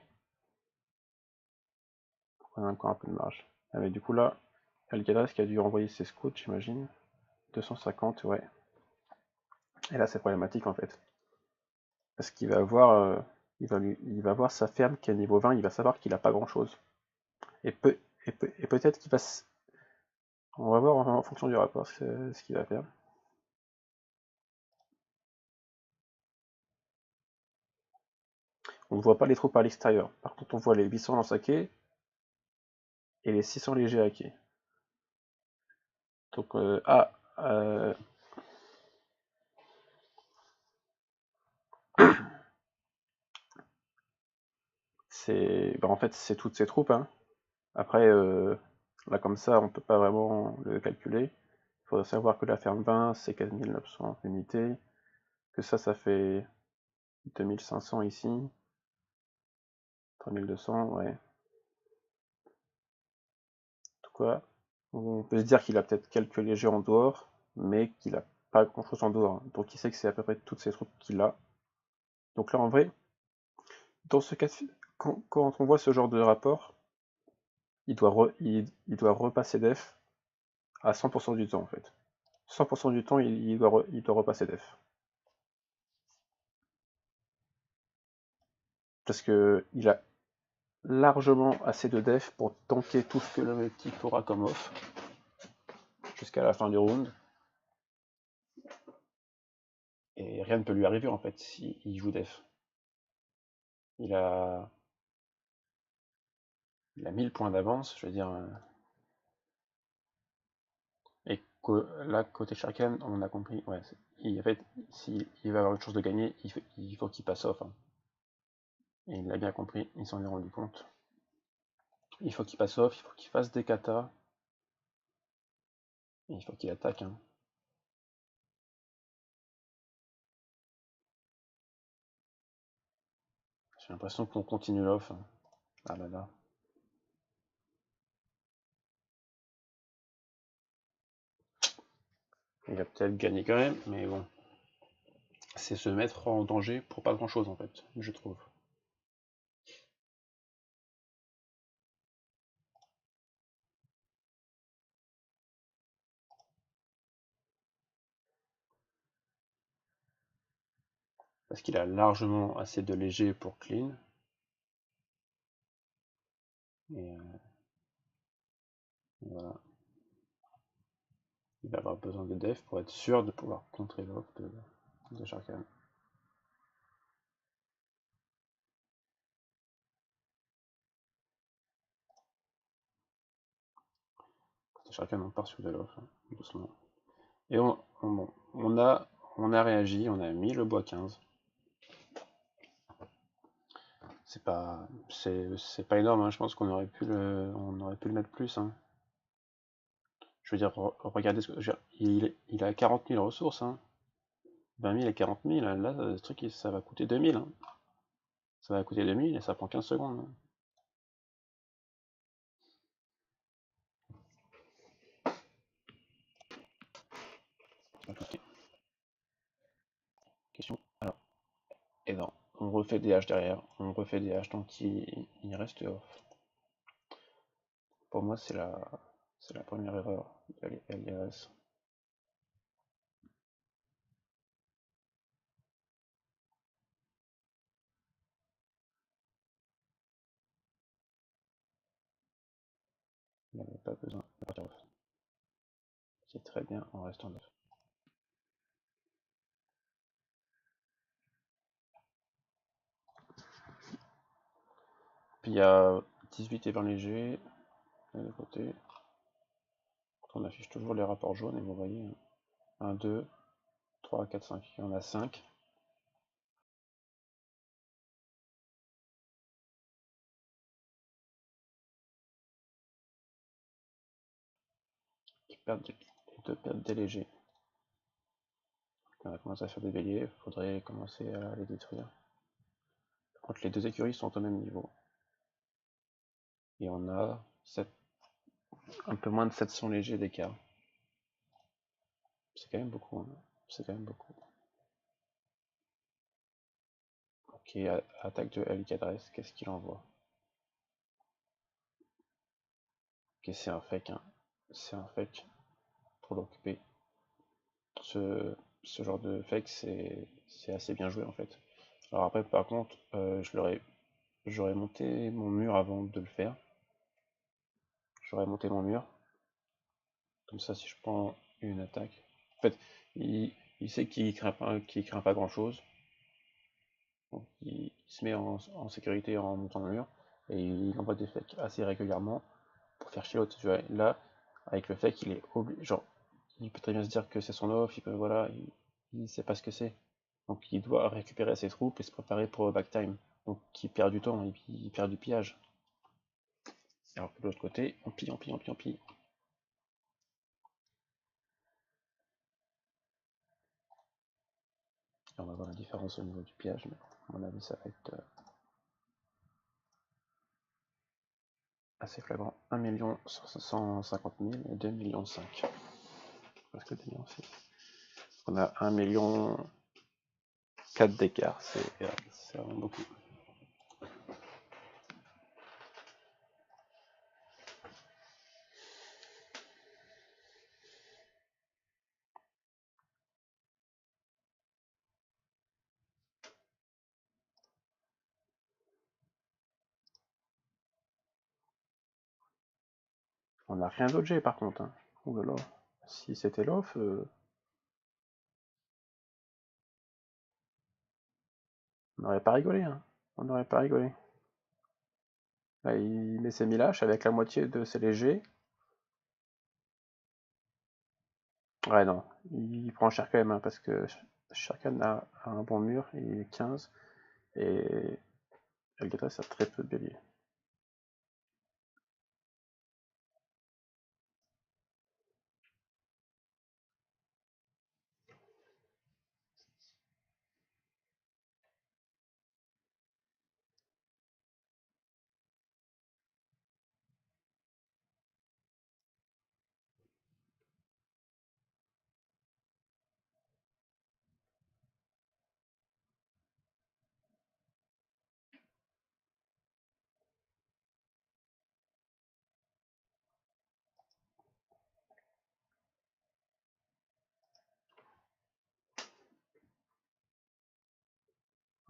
On a encore un peu de marge. Ah, mais du coup là, Algadas qui a dû envoyer ses scouts, j'imagine. 250, ouais. Et là c'est problématique en fait. Parce qu'il va avoir, il va voir sa ferme qui est à niveau 20, il va savoir qu'il n'a pas grand chose. Et peut-être qu'il va... On va voir en fonction du rapport ce qu'il va faire. On ne voit pas les troupes à l'extérieur. Par contre on voit les 800 lance-haquets et les 600 légers hackés. Donc c'est... en fait c'est toutes ces troupes. Hein. Après, là comme ça, on peut pas vraiment le calculer. Il faudrait savoir que la ferme 20, c'est 4900 unités, que ça fait 2500 ici, 3200, ouais. En tout cas, on peut se dire qu'il a peut-être quelques légers en dehors, mais qu'il a pas grand-chose en dehors. Donc il sait que c'est à peu près toutes ces troupes qu'il a. Donc là, en vrai, dans ce cas, quand on voit ce genre de rapport, il doit repasser def à 100% du temps, en fait. 100% du temps, il doit repasser def. Parce que il a largement assez de def pour tanker tout ce que le type aura comme off jusqu'à la fin du round. Et rien ne peut lui arriver en fait s'il joue def. Il a 1000 points d'avance, je veux dire. Et là, côté Sharkan, on a compris. Ouais, en fait, s'il va avoir une chance de gagner, il faut qu'il passe off. Hein. Et il l'a bien compris, il s'en est rendu compte. Il faut qu'il passe off, il faut qu'il fasse des katas. Et il faut qu'il attaque. Hein. J'ai l'impression qu'on continue l'off. Hein. Ah là là. Il va peut-être gagner quand même, mais bon. C'est se mettre en danger pour pas grand chose en fait, je trouve. Parce qu'il a largement assez de léger pour clean. Et voilà. Il va avoir besoin de def pour être sûr de pouvoir contrer l'off de Sharkan. Sharkan on part sur de l'off, hein, doucement. Et on a réagi, on a mis le bois 15. C'est pas énorme, hein, je pense qu'on aurait pu le mettre plus. Hein. Je veux dire, regardez, il a 40 000 ressources. Hein. 20 000 et 40 000, là, ce truc, ça va coûter 2000. Hein. Ça va coûter 2000 et ça prend 15 secondes. Hein. On va cliquer. Question. Alors, et non, on refait des H derrière, on refait des H tant qu'il reste off. Pour moi, c'est la première erreur de l'alias. Il n'y avait pas besoin de partir off. C'est très bien en restant off. Puis il y a 18 et 20 légers de l'autre côté. On affiche toujours les rapports jaunes et vous voyez 1, 2, 3, 4, 5. Il y en a 5. Qui perdent des légers. On a commencé à faire des béliers, il faudrait commencer à les détruire. Par contre, les deux écuries sont au même niveau. Et on a un peu moins de 700 légers d'écart. C'est quand même beaucoup. Hein. C'est quand même beaucoup. Ok, attaque de El Cadres, qu'est-ce qu'il envoie? Ok, c'est un fake. Hein. C'est un fake pour l'occuper. Ce genre de fake, c'est assez bien joué en fait. Alors après, par contre, j'aurais monté mon mur avant de le faire. J'aurais monté mon mur. Comme ça, si je prends une attaque. En fait, il sait qu'il craint pas grand chose. Donc, il se met en sécurité en montant le mur. Et il envoie des fakes assez régulièrement pour faire chier l'autre. Là, avec le fake, il est obligé. Genre, il peut très bien se dire que c'est son off, voilà, il sait pas ce que c'est. Donc il doit récupérer ses troupes et se préparer pour backtime. Donc il perd du temps, il perd du pillage. Alors que de l'autre côté, on pille, on pille, on pille, on pille. Et on va voir la différence au niveau du pillage, mais à mon avis ça va être assez flagrant. 1 150 000 et 2 millions 5. Presque 2 millions 6. On a 1 million 4 d'écart, c'est vraiment beaucoup. On n'a rien d'autre G par contre. Hein. Ouh là là. Si c'était l'off, on n'aurait pas rigolé. Hein. On n'aurait pas rigolé. Là, il met ses 1000 H avec la moitié de ses légers. Ouais, non, il prend cher quand même, hein, parce que chacun a un bon mur, il est 15, et Alcatraz a très peu de béliers.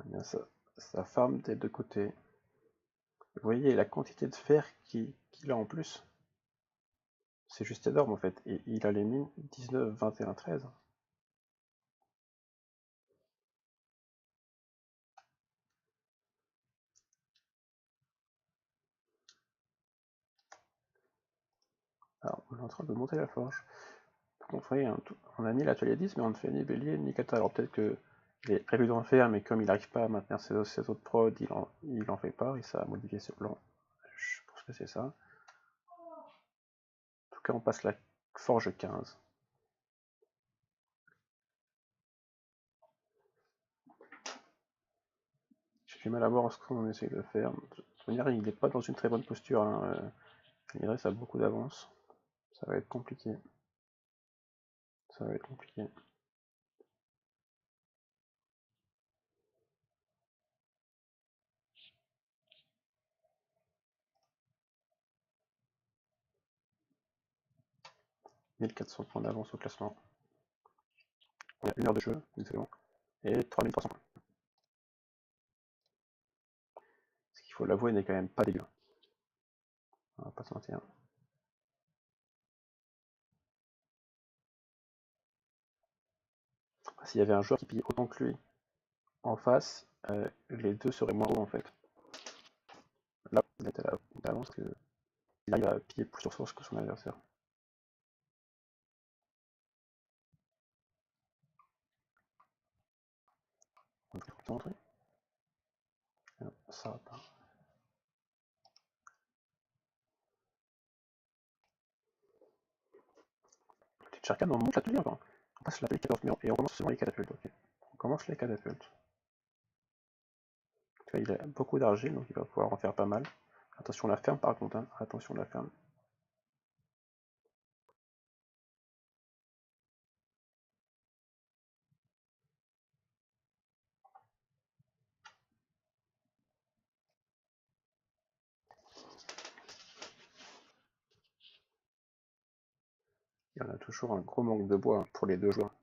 Eh bien, ça farm des deux côtés. Vous voyez la quantité de fer qu'il a en plus. C'est juste énorme en fait. Et il a les mines 19, 21, 13. Alors, on est en train de monter la forge. Par contre, vous voyez, on a mis l'atelier 10, mais on ne fait ni bélier ni kata. Alors peut-être que il est prévu d'en faire, mais comme il n'arrive pas à maintenir ses autres prods, il en fait pas, et ça a modifié ce plan. Je pense que c'est ça. En tout cas, on passe la forge 15. J'ai du mal à voir ce qu'on essaye de faire. De toute manière, il n'est pas dans une très bonne posture. Hein. Ça a beaucoup d'avance. Ça va être compliqué. Ça va être compliqué. 1400 points d'avance au classement. Il y a 1 heure de jeu, excellent. Et 3300 points. Ce qu'il faut l'avouer n'est quand même pas dégueu. On va pas se mentir. S'il y avait un joueur qui pille autant que lui en face, les deux seraient moins hauts en fait. Là, il est à l'avance qu'il arrive à piller plus sur source que son adversaire. On peut tout le temps entrer. Ça va pas. Petite Sharkan, on monte la tenue avant. On passe la P14 et on commence seulement les catapultes. Okay. On commence les catapultes. Il a beaucoup d'argile, donc il va pouvoir en faire pas mal. Attention la ferme par contre, hein. Attention la ferme. Il y en a toujours un gros manque de bois pour les deux joueurs.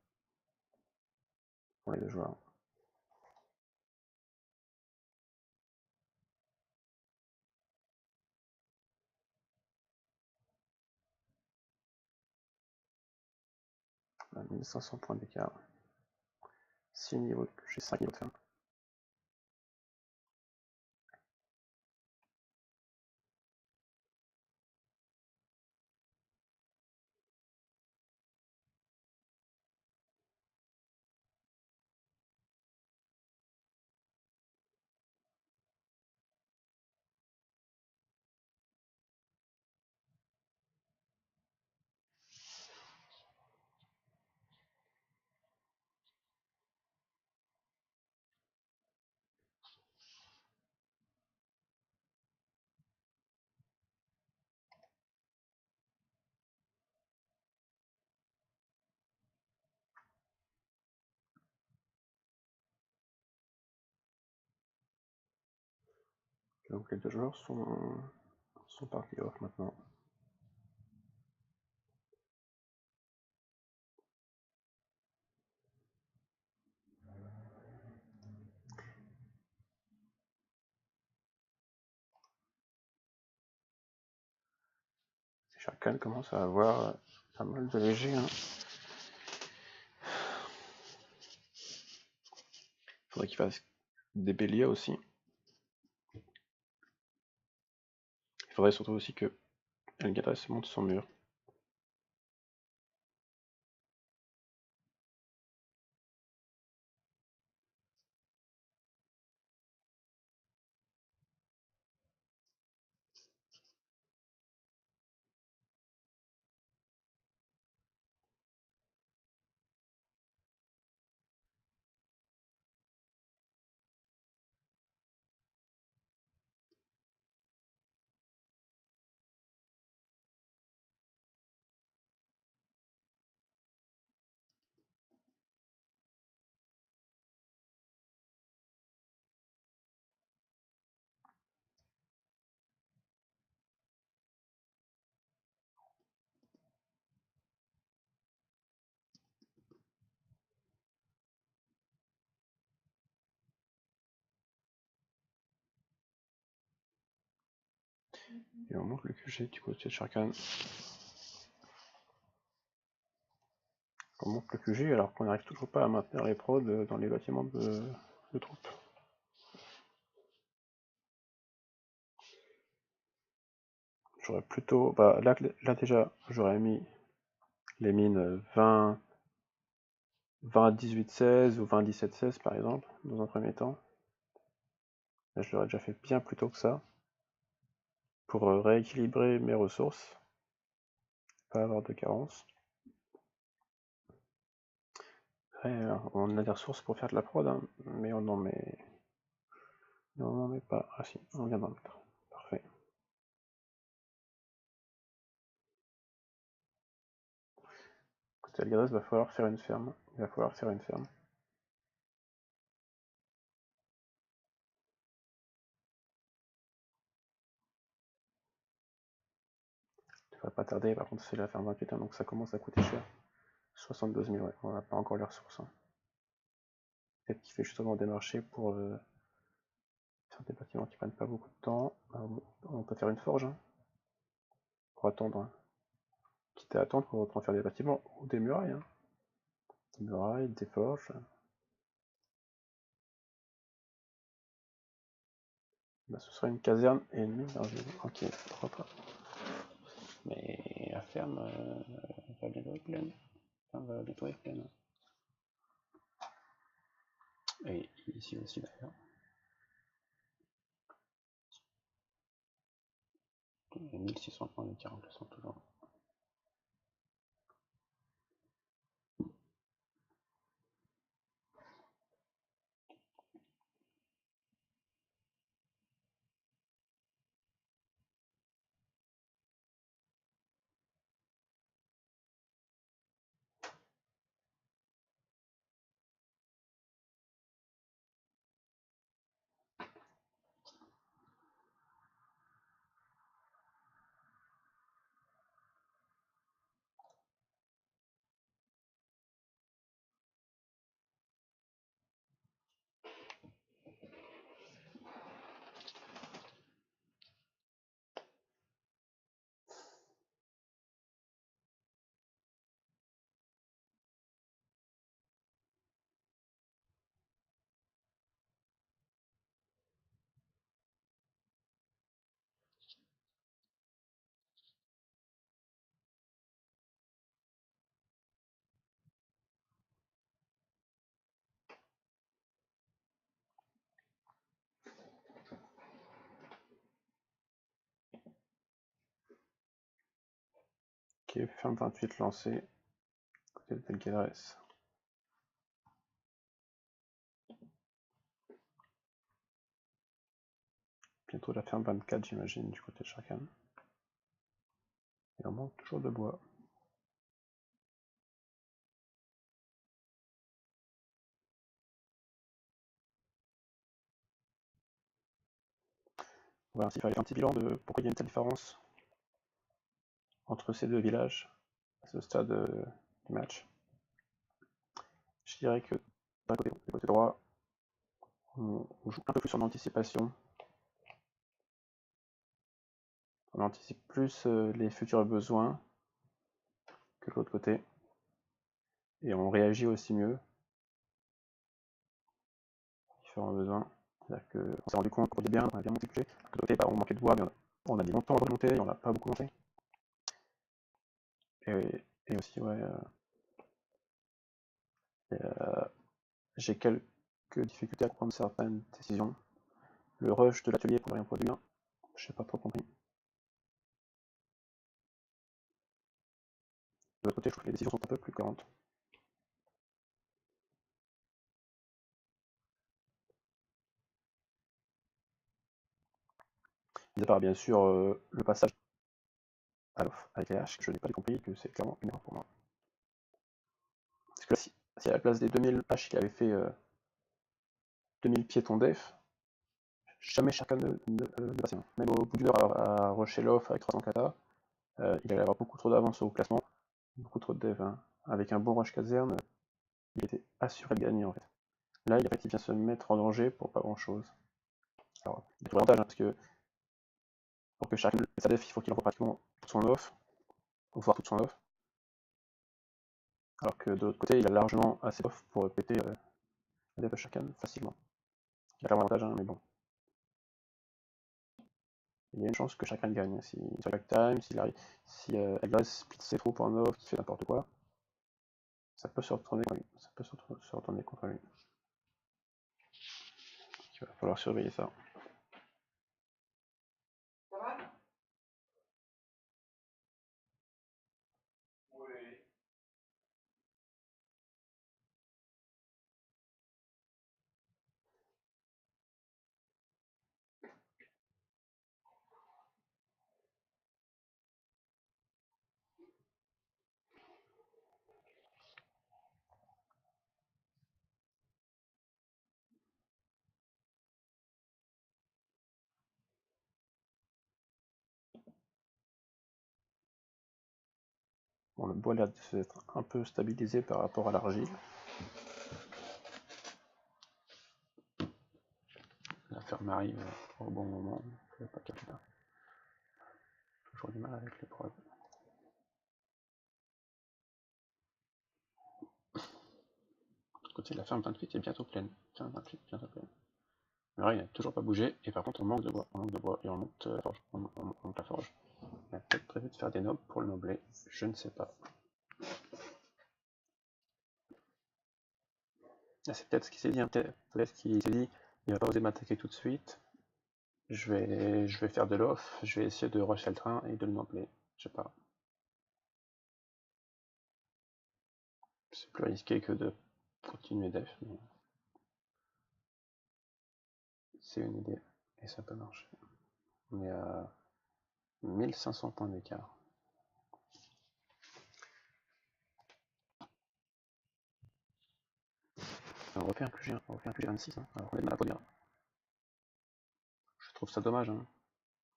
Pour les deux joueurs. On a 1500 points d'écart. 6 niveaux, j'ai 5 niveaux de ferme. Donc les deux joueurs sont partis off maintenant. Chacun commence à avoir pas mal de léger. Hein. Il faudrait qu'il fasse des béliers aussi. Il faudrait surtout aussi que Elgadres monte son mur. Et on monte le QG du côté de Sharkan. On monte le QG alors qu'on n'arrive toujours pas à maintenir les prods dans les bâtiments de troupes. J'aurais plutôt... Bah, là déjà, j'aurais mis les mines 20 18-16 ou 20 17-16 par exemple, dans un premier temps. Là, je l'aurais déjà fait bien plus tôt que ça, pour rééquilibrer mes ressources, pas avoir de carence. Après, on a des ressources pour faire de la prod, hein, mais on n'en met... Non, on n'en met pas. Ah si, on vient d'en mettre. Parfait. Côté Algadres, il va falloir faire une ferme. Il va falloir faire une ferme. va pas tarder. Par contre, c'est la ferme 28, hein, donc ça commence à coûter cher. 72 000, ouais, on n'a pas encore les ressources. Hein. Peut-être qu'il fait justement des marchés pour faire des bâtiments qui prennent pas beaucoup de temps. Alors, on peut faire une forge hein, pour attendre. Hein. Quitte à attendre pour faire des bâtiments ou des murailles. Hein. Des murailles, des forges. Bah, ce sera une caserne et une mine d'argile. Ok, propre. Mais la ferme va bientôt être pleine. La ferme va bientôt être pleine. Et ici aussi d'ailleurs. Et 1600 points de 40 sont toujours. Ok, ferme 28 lancée. Côté de Belgueres. Bientôt la ferme 24, j'imagine, du côté de Sharkan. Et on manque toujours de bois. Voilà, s'il fallait faire un petit bilan de pourquoi il y a une telle différence entre ces deux villages à ce stade du match. Je dirais que d'un côté, du côté droit, on joue un peu plus en anticipation. On anticipe plus les futurs besoins que de l'autre côté. Et on réagit aussi mieux aux différents besoins. C'est-à-dire qu'on s'est rendu compte qu'on est bien, on a bien monté le clé. De l'autre côté, on manquait de bois, mais on a mis longtemps à remonter et on n'a pas beaucoup monté. Et aussi, ouais, j'ai quelques difficultés à prendre certaines décisions. Le rush de l'atelier pour rien produire, je n'ai pas trop compris. De l'autre côté, je trouve que les décisions sont un peu plus cohérentes. Mis à part bien sûr le passage à l'off avec les haches, je n'ai pas compris que c'est clairement une erreur pour moi. Parce que là, si à la place des 2000 haches, il avait fait 2000 piétons def, jamais chacun ne passait. Même au bout d'une heure à rusher l'off avec 300 kata, il allait avoir beaucoup trop d'avance au classement, beaucoup trop de dev. Hein. Avec un bon rush caserne, il était assuré de gagner en fait. Là, il vient se mettre en danger pour pas grand chose. Alors, il y a tout l'avantage, hein, parce que pour que chacun sa def, il faut qu'il envoie pratiquement tout son off, voire toute son off. Alors que de l'autre côté, il a largement assez off pour péter la def de chacun facilement. Il y a clairement l'avantage, hein, mais bon. Il y a une chance que chacun gagne. Si sur back time, si Eglas split ses troupes en off, qui fait n'importe quoi, ça peut se retourner contre lui. Ça peut se retourner contre lui. Il va falloir surveiller ça. Bon, le bois a l'air d'être un peu stabilisé par rapport à l'argile. La ferme arrive au bon moment, je vais pas capter là. Toujours du mal avec les preuves. Côté de la ferme 28 est bientôt pleine. Ferme 28 bientôt pleine. Mais là, il n'a toujours pas bougé, et par contre on manque de bois, et on monte la forge. On monte la forge. On a peut-être prévu de faire des nobles pour le nobler, je ne sais pas. Ah, c'est peut-être ce qu'il s'est dit, hein. Peut-être qu'il s'est dit, il va pas oser m'attaquer tout de suite. Je vais faire de l'off, je vais essayer de rusher le train et de le nobler. Je sais pas. C'est plus risqué que de continuer def, mais c'est une idée, et ça peut marcher. On est à 1500 points d'écart. On refait un QG, on refait un QG 26, hein, alors qu'on est mal à produire. Je trouve ça dommage, hein.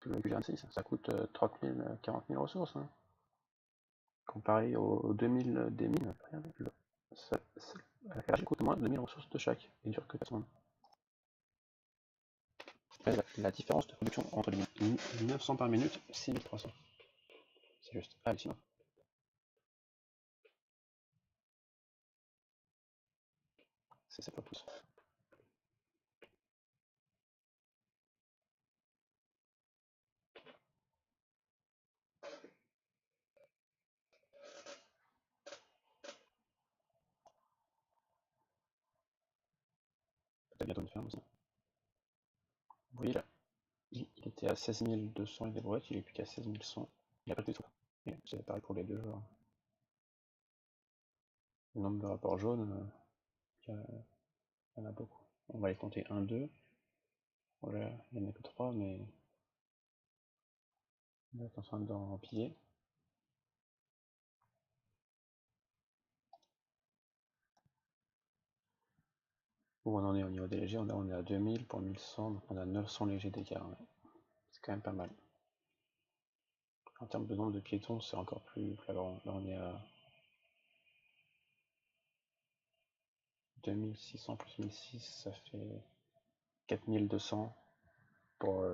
Le QG 26, ça coûte 30 000, 40 000 ressources. Hein. Comparé aux 2000 des mines, regardez, la FRG coûte moins de 2000 ressources de chaque, et dure que 4 secondes. La différence de production entre les mines, 900 par minute, 6300. C'est juste hallucinant. C'est pas plus. Peut-être bientôt une ferme aussi. Vous voyez là, il était à 16 200 et des brouettes, il est plus qu'à 16 100. Il a pas de tout. Et c'est pareil pour les deux joueurs. Le nombre de rapports jaunes, il y en a beaucoup. On va les compter 1, 2. Voilà, il n'y en a que 3, mais on est en train d'en piller. Où on en est au niveau des légers, on est à 2000 pour 1100, donc on a 900 légers d'écart. Ouais. C'est quand même pas mal. En termes de nombre de piétons, c'est encore plus flagrant. Là, on est à 2600 plus 1006, ça fait 4200 pour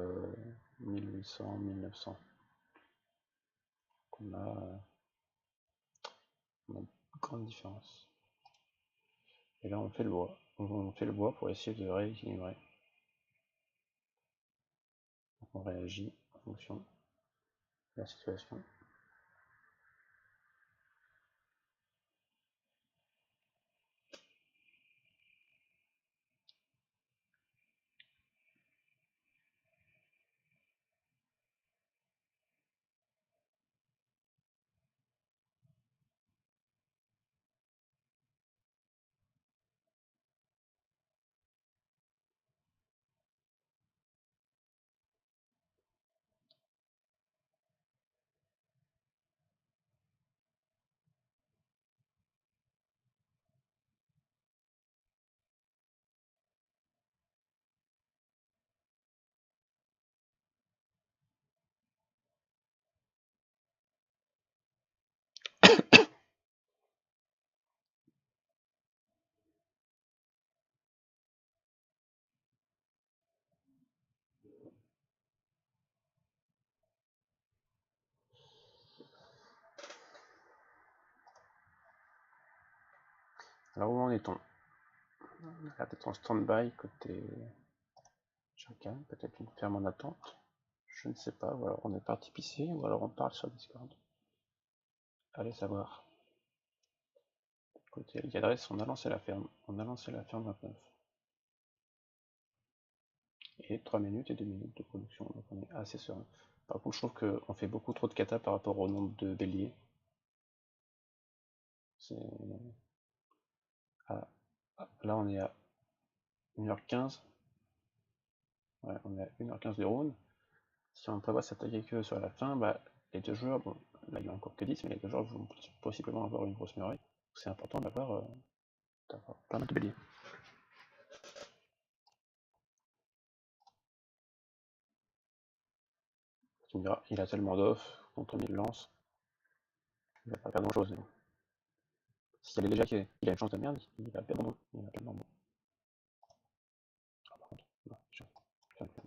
1800, 1900. On a une grande différence. Et là, on fait le bois. On fait le bois pour essayer de rééquilibrer. Donc on réagit en fonction de la situation. Alors où en est-on? On a l'air d'être en stand-by côté chacun, peut-être une ferme en attente. Je ne sais pas, ou alors on est parti pisser, ou alors on parle sur Discord. Allez savoir. Côté Elgadres, on a lancé la ferme. On a lancé la ferme 29. Et 3 minutes et 2 minutes de production, donc on est assez serein. Par contre, je trouve qu'on fait beaucoup trop de kata par rapport au nombre de béliers. Là, on est à 1h15. Ouais, on est à 1h15 de round. Si on prévoit s'attaquer que sur la fin, bah, les deux joueurs, bon, là il n'y a encore que 10, mais les deux joueurs vont possiblement avoir une grosse muraille. C'est important d'avoir pas mal de béliers. Tu me diras, il a tellement d'off, quand on y lance. il va pas perdre grand chose. S'il y a les légers qu'il a une chance de merde, il va perdre bon. Il va perdre bon. Ah, par contre, non, je vais faire.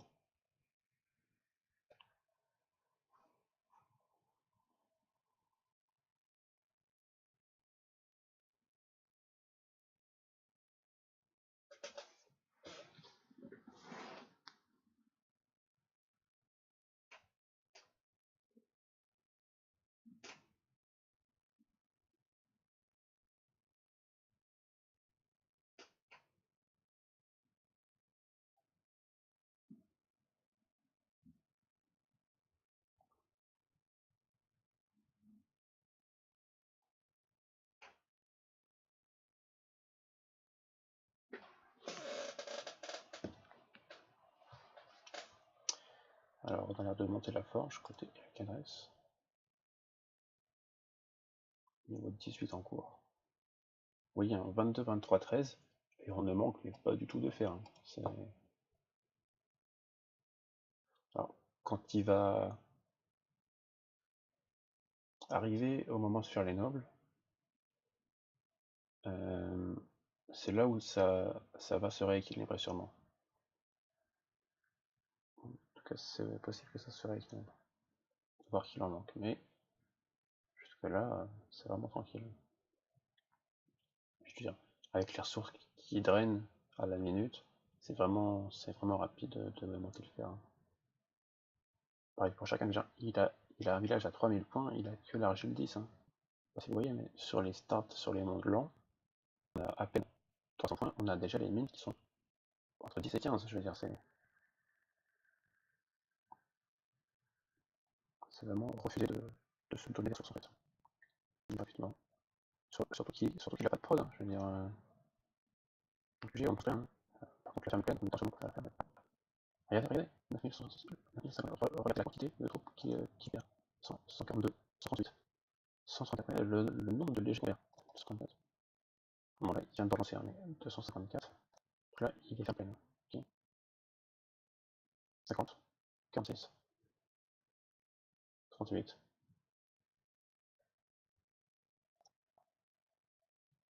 Alors, on a l'air de monter la forge côté Cadresse. Niveau 18 en cours. Oui, un 22, 23, 13. Et on ne manque mais pas du tout de fer. Hein. Alors, quand il va arriver au moment de faire les nobles, c'est là où ça va se rééquilibrer sûrement. En tout cas, c'est possible que ça se rééquilibre. Voir qu'il en manque, mais jusque là, c'est vraiment tranquille. Je veux dire, avec les ressources qui drainent à la minute, c'est vraiment rapide de monter le fer. Hein. Pareil pour chacun, déjà, il a un village à 3000 points, il a que l'argile 10. Hein. Si vous voyez, mais sur les stats, sur les mondes lents, on a à peine 300 points, on a déjà les mines qui sont entre 10 et 15, je veux dire, c'est vraiment refuser de se donner des ressources en fait. Gratuitement. Surtout qu'il n'a pas de prod, hein, je veux dire. J'ai montré, hein. Par contre, la ferme pleine, on est pas sur la ferme. Regardez, 9050, regardez la quantité de troupes qui perd. 142, 138, 134, le nombre de légers qu'on perd. 154. Bon là, il vient de balancer, hein, mais 254. Donc là, il est ferme pleine. Okay. 50, 46, 38,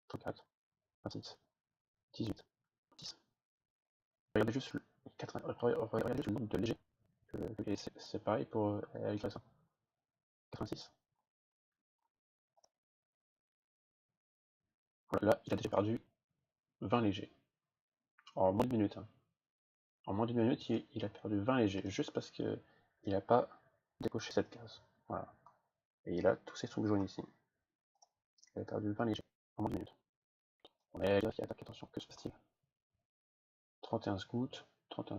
34, 26, 18, 10. Regardez juste regardez juste le nombre de légers. Et c'est pareil pour avec la 86. Voilà, là, il a déjà perdu 20 légers. En moins d'une minute. Hein. En moins d'une minute, il a perdu 20 légers, juste parce qu'il n'a pas décoché cette case. Voilà. Et il a tous ses troupes jaunes ici. Il a perdu 20 légers en moins d'une minute. On est là qui attaque, attention, que se passe-t-il? 31 scouts, donc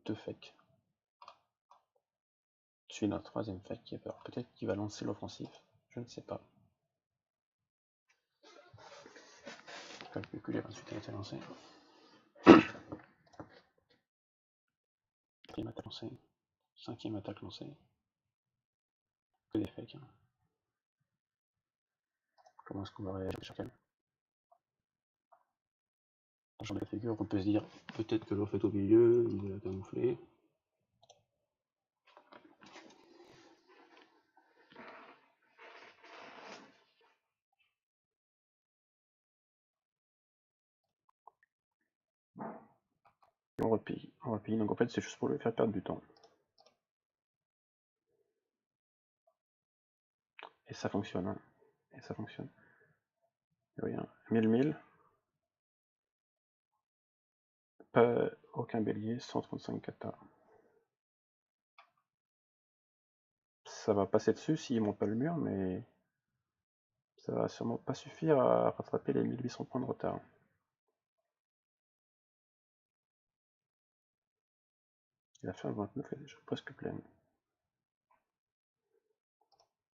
2 fakes. Suivi d'un troisième fake qui a peur. Peut-être qu'il va lancer l'offensive, je ne sais pas. Je peux calculer, ensuite il a été lancé. Quatrième attaque lancée, cinquième attaque lancée. Que des fakes. Hein. Comment est-ce qu'on va réagir sur quel? Dans la figure, on peut se dire peut-être que l'offre est au milieu, il l'a camouflé. On replie, donc en fait c'est juste pour le faire perdre du temps. Et ça fonctionne, hein. Et ça fonctionne. Et oui, hein. 1000, pas aucun bélier, 135 kata. Ça va passer dessus s'il monte pas le mur, mais ça va sûrement pas suffire à rattraper les 1800 points de retard. Et la ferme 29 est déjà presque pleine.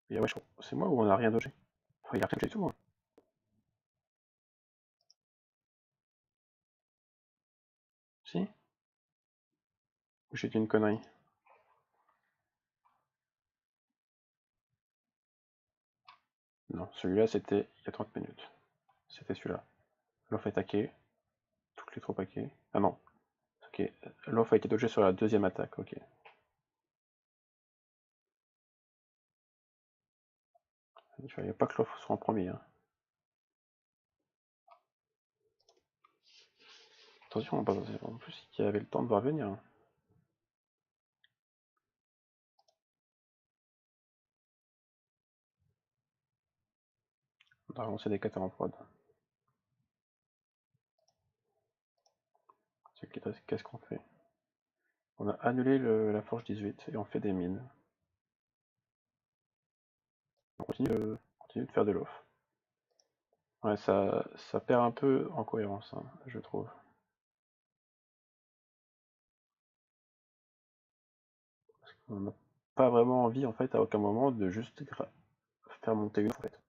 Et ouais, c'est moi ou on a rien dogé? Il y a rien dogé du tout, hein. Si? Ou j'ai dit une connerie? Non, celui-là c'était il y a 30 minutes. C'était celui-là. L'offre est hacké. Toutes les troupes hackées. Ah non. Ok. L'offre a été dogée sur la deuxième attaque, ok. Il fallait pas que l'offre soit en premier. Hein. Attention, en plus, il y avait le temps de voir venir. Hein. On a relancé des 4 en prod. Qu'est-ce qu'on fait? On a annulé la forge 18 et on fait des mines. On continue de faire de l'off. Ouais, ça perd un peu en cohérence, hein, je trouve. On n'a pas vraiment envie, en fait, à aucun moment, de juste faire monter une, en fait.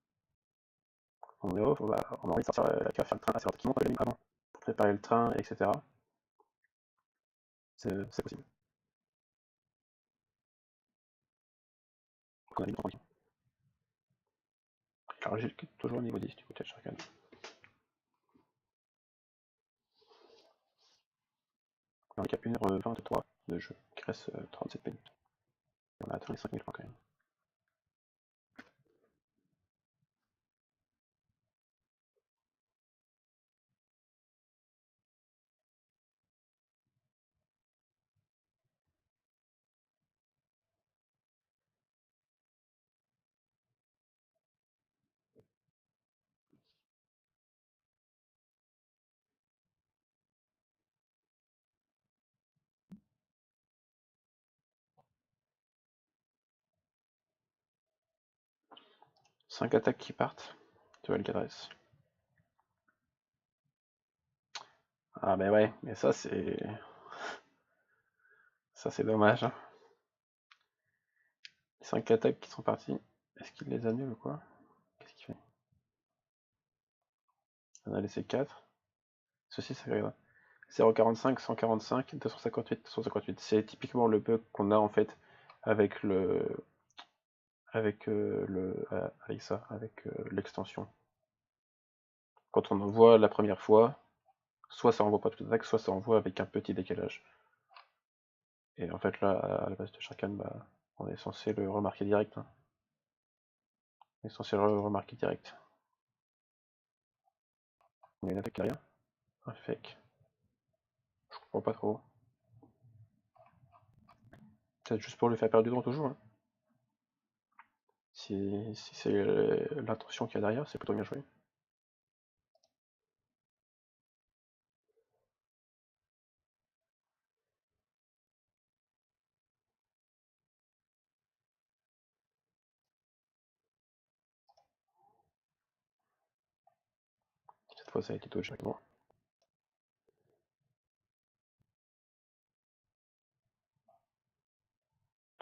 On est off, on a envie de sortir la cave, faire le train assez rapidement avant, pour préparer le train, etc. C'est possible. On a dit tranquille. Alors j'ai toujours niveau 10 du côté de chacun. On est qu'à 1h23 de jeu, qui reste 37 minutes. On a atteint les 5000 points quand même. Cinq attaques qui partent de Alcadress. Ah mais ouais, mais ça c'est... Ça c'est dommage. Hein. 5 attaques qui sont parties. Est-ce qu'il les annule ou quoi? Qu'est-ce qu'il fait? On a laissé 4. Ceci ça regarde. 0,45, 145, 258, 258. C'est typiquement le bug qu'on a en fait avec avec l'extension. Quand on envoie la première fois, soit ça envoie pas toute attaque, soit ça envoie avec un petit décalage. Et en fait là, à la base de Sharkan, bah, on est censé le remarquer direct. Hein. On est censé le remarquer direct. On a une attaque derrière. Un fake. Je comprends pas trop. Peut-être juste pour lui faire perdre du temps toujours. Hein. Si c'est l'intention qu'il y a derrière, c'est plutôt bien joué. Cette fois ça a été touché. Bon.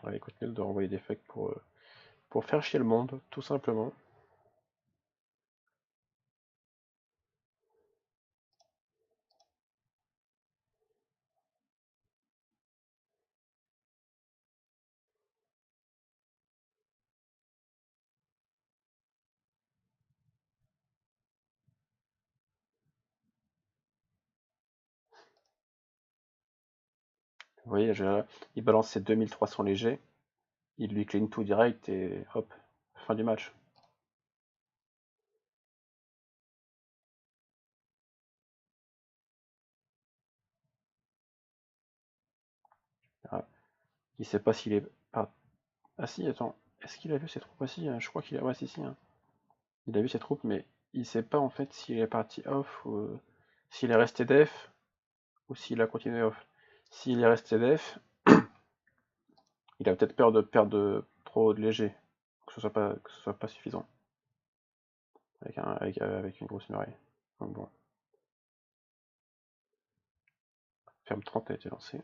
Allez, continue de renvoyer des fakes pour faire chier le monde, tout simplement. Vous voyez, il balance ses 2300 légers, il lui clean tout direct et hop, fin du match. Ah, il sait pas s'il est... Ah si, attends, est-ce qu'il a vu ses troupes aussi? Je crois qu'il a... Ouais, si. Hein. Il a vu ses troupes, mais il sait pas en fait s'il est parti off ou s'il est resté def ou s'il a continué off. S'il est resté def, il a peut-être peur de perdre trop de léger, que ce soit pas suffisant avec une grosse muraille. Donc bon, ferme 30 a été lancé.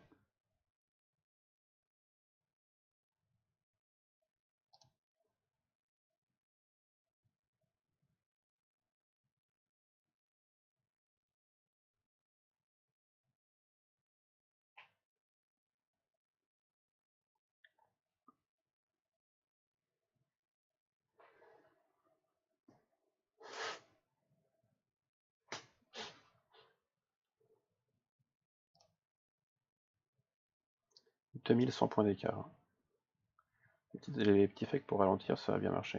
« 2100 points d'écart. Les petits fakes pour ralentir, ça a bien marché.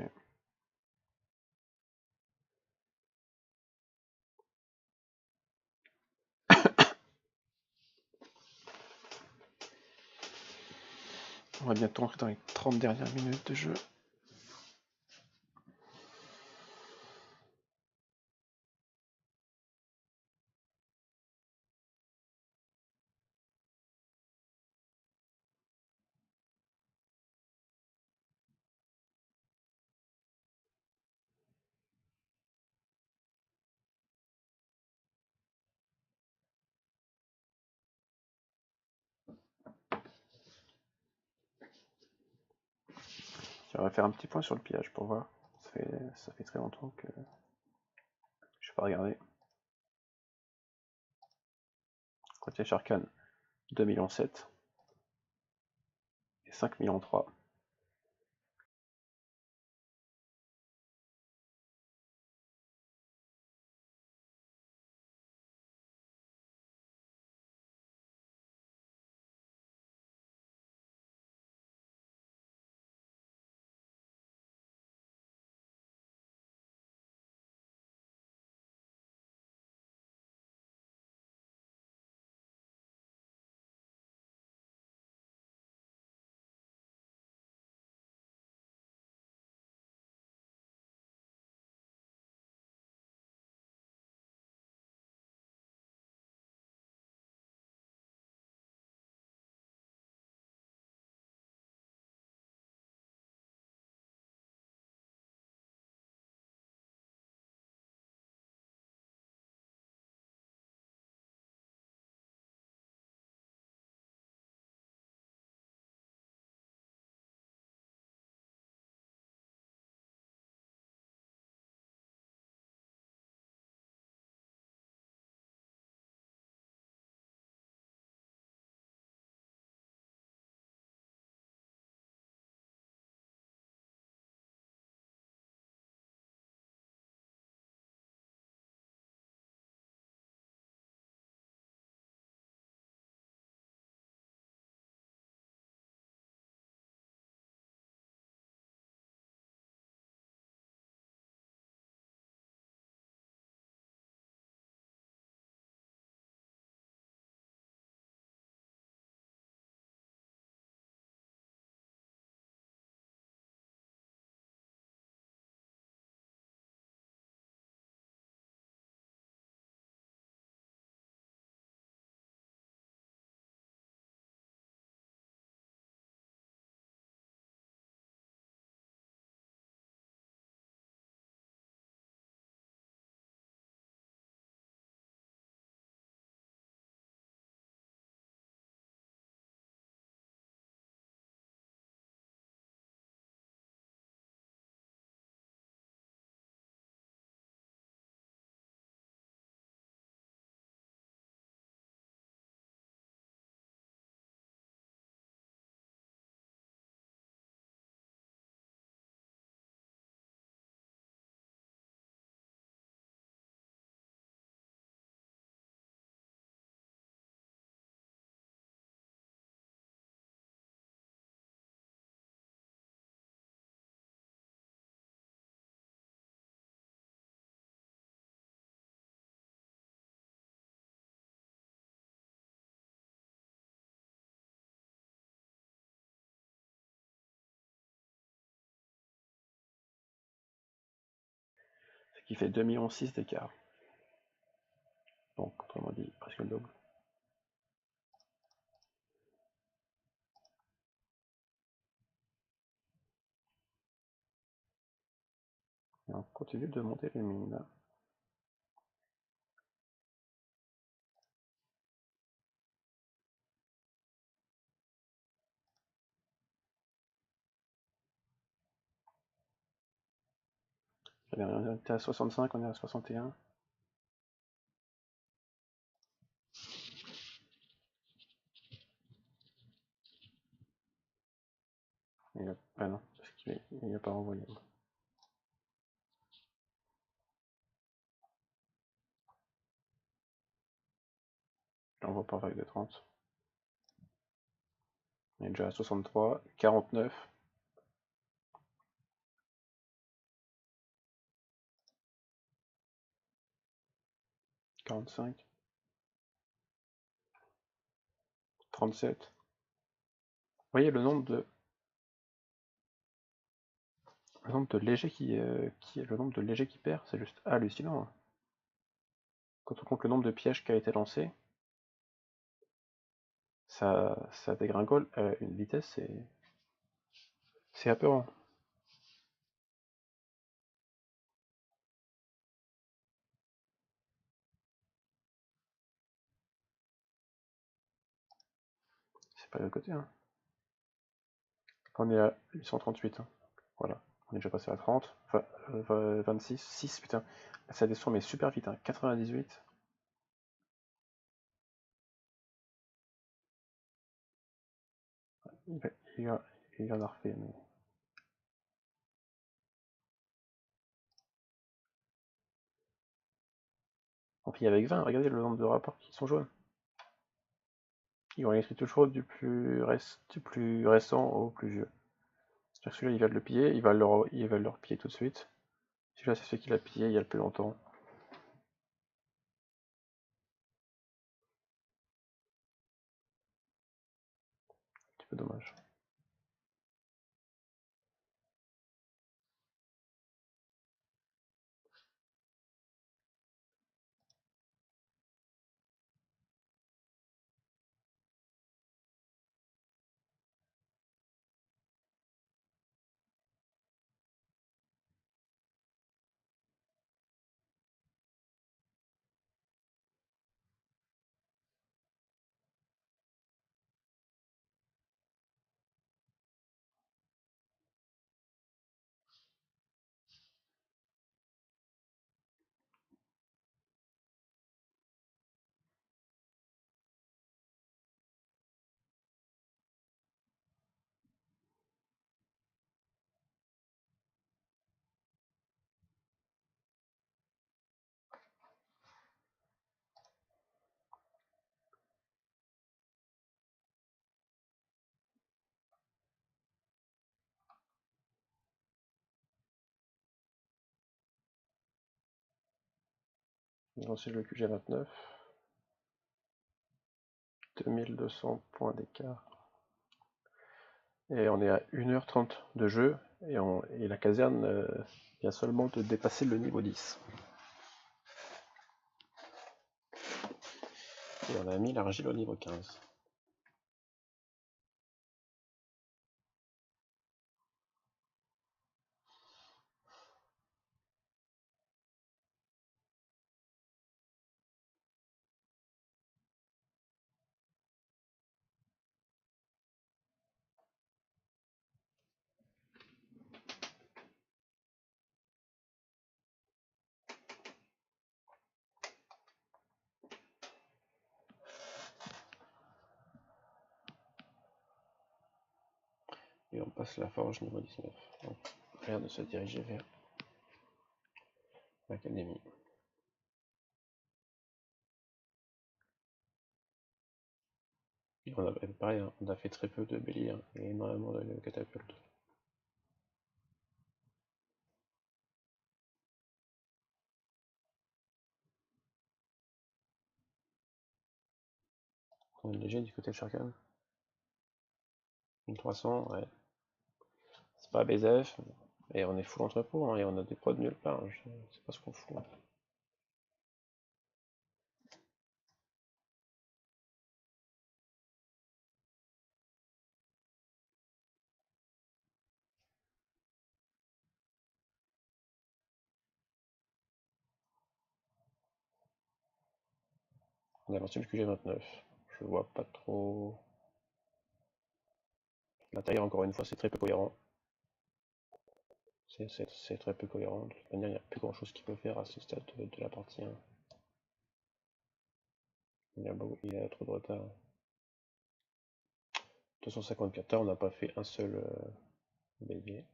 va bientôt entrer dans les 30 dernières minutes de jeu. On va faire un petit point sur le pillage pour voir. Ça fait très longtemps que je n'ai pas regardé. Côté Sharkan, 2,7 millions et 5,3 millions. Ce qui fait 2,6 millions d'écart. Donc, autrement dit, presque le double. Et on continue de monter les mines. On était à 65, on est à 61. Ah non, parce qu'il n'a pas envoyé. J'envoie par vague de 30. On est déjà à 63, 49. 45. 37. Vous voyez le nombre de Le nombre de légers le nombre de légers qui perd, c'est juste hallucinant, hein. Quand on compte le nombre de pièges qui a été lancé, ça dégringole à une vitesse, c'est aberrant. C'est pas de l'autre côté, hein. On est à 838, hein. Voilà. On est déjà passé à 30. Enfin, 26, 6, putain. Ça descend mais super vite, hein. 98. Il y en a refait, mais... On finit avec 20, regardez le nombre de rapports qui sont jaunes. Ils ont écrit toujours du plus récent au plus vieux. C'est-à-dire que celui-là, il va le piller, il va le repiller tout de suite. Celui-là, c'est celui qu'il a pillé il y a le plus longtemps. Un petit peu dommage. Donc c'est le QG29. 2200 points d'écart. Et on est à 1h30 de jeu, et la caserne vient seulement de dépasser le niveau 10. Et on a mis l'argile au niveau 15. Et on passe la forge niveau 19. Donc, rien de se diriger vers l'académie. Et on a, pareil, hein, on a fait très peu de béliers, hein, et énormément de catapultes. On est léger du côté de Sharkan. 1300, ouais. C'est pas BZF, et on est full entrepôt, hein, et on a des prods nulle part. Je sais pas ce qu'on fout. On a lancé le QG29. Je vois pas trop. L'intérieur, encore une fois, c'est très peu cohérent. C'est très peu cohérent. De toute manière, il n'y a plus grand chose qu'il peut faire à ce stade de la partie 1. Il y a trop de retard. 254 heures, on n'a pas fait un seul bélier.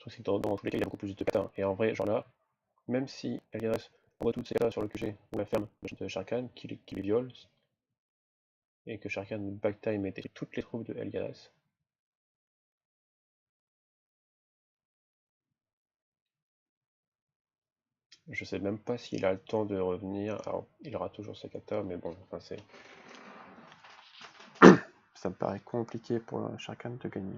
Le truc, c'est que dans tous les cas, il y a beaucoup plus de patins. Et en vrai, genre là, même si Elgares envoie toutes ses cartes sur le QG ou la ferme de Sharkan, qui les viole, et que Sharkan backtime et détruit toutes les troupes de Elgares, Je sais même pas s'il a le temps de revenir. Alors, il aura toujours ses kata, mais bon, enfin c'est. Ça me paraît compliqué pour chacun de gagner.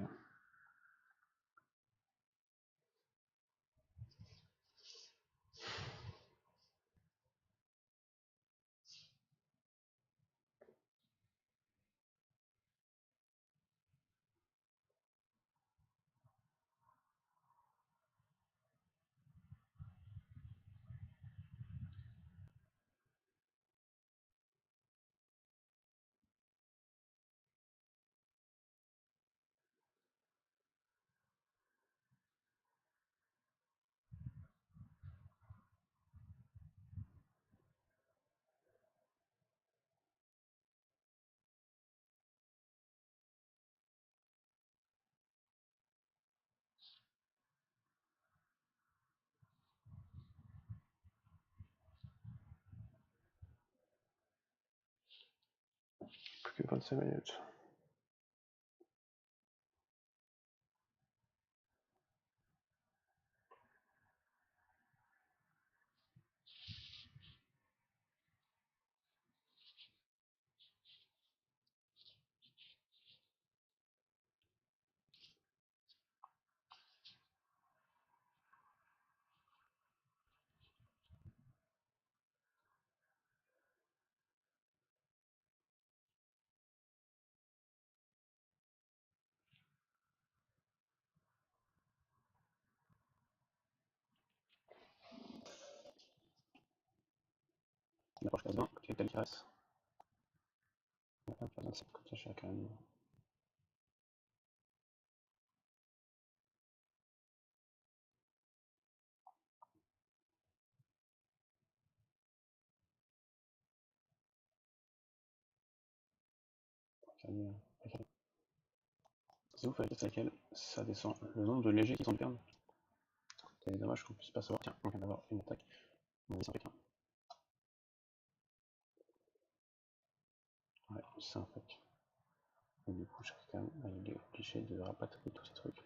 Plus que 25 minutes. On approche quasiment, côté tel qui reste. On va faire 25, comme ça chacun. Zouf avec laquelle ça descend le nombre de légers qui sont perdre. C'est dommage qu'on puisse pas savoir. Tiens, on vient d'avoir une attaque. On va descendre quelqu'un. Ouais, c'est un fuck. Et du coup, chacun il est obligé de rapatrier tous ces trucs.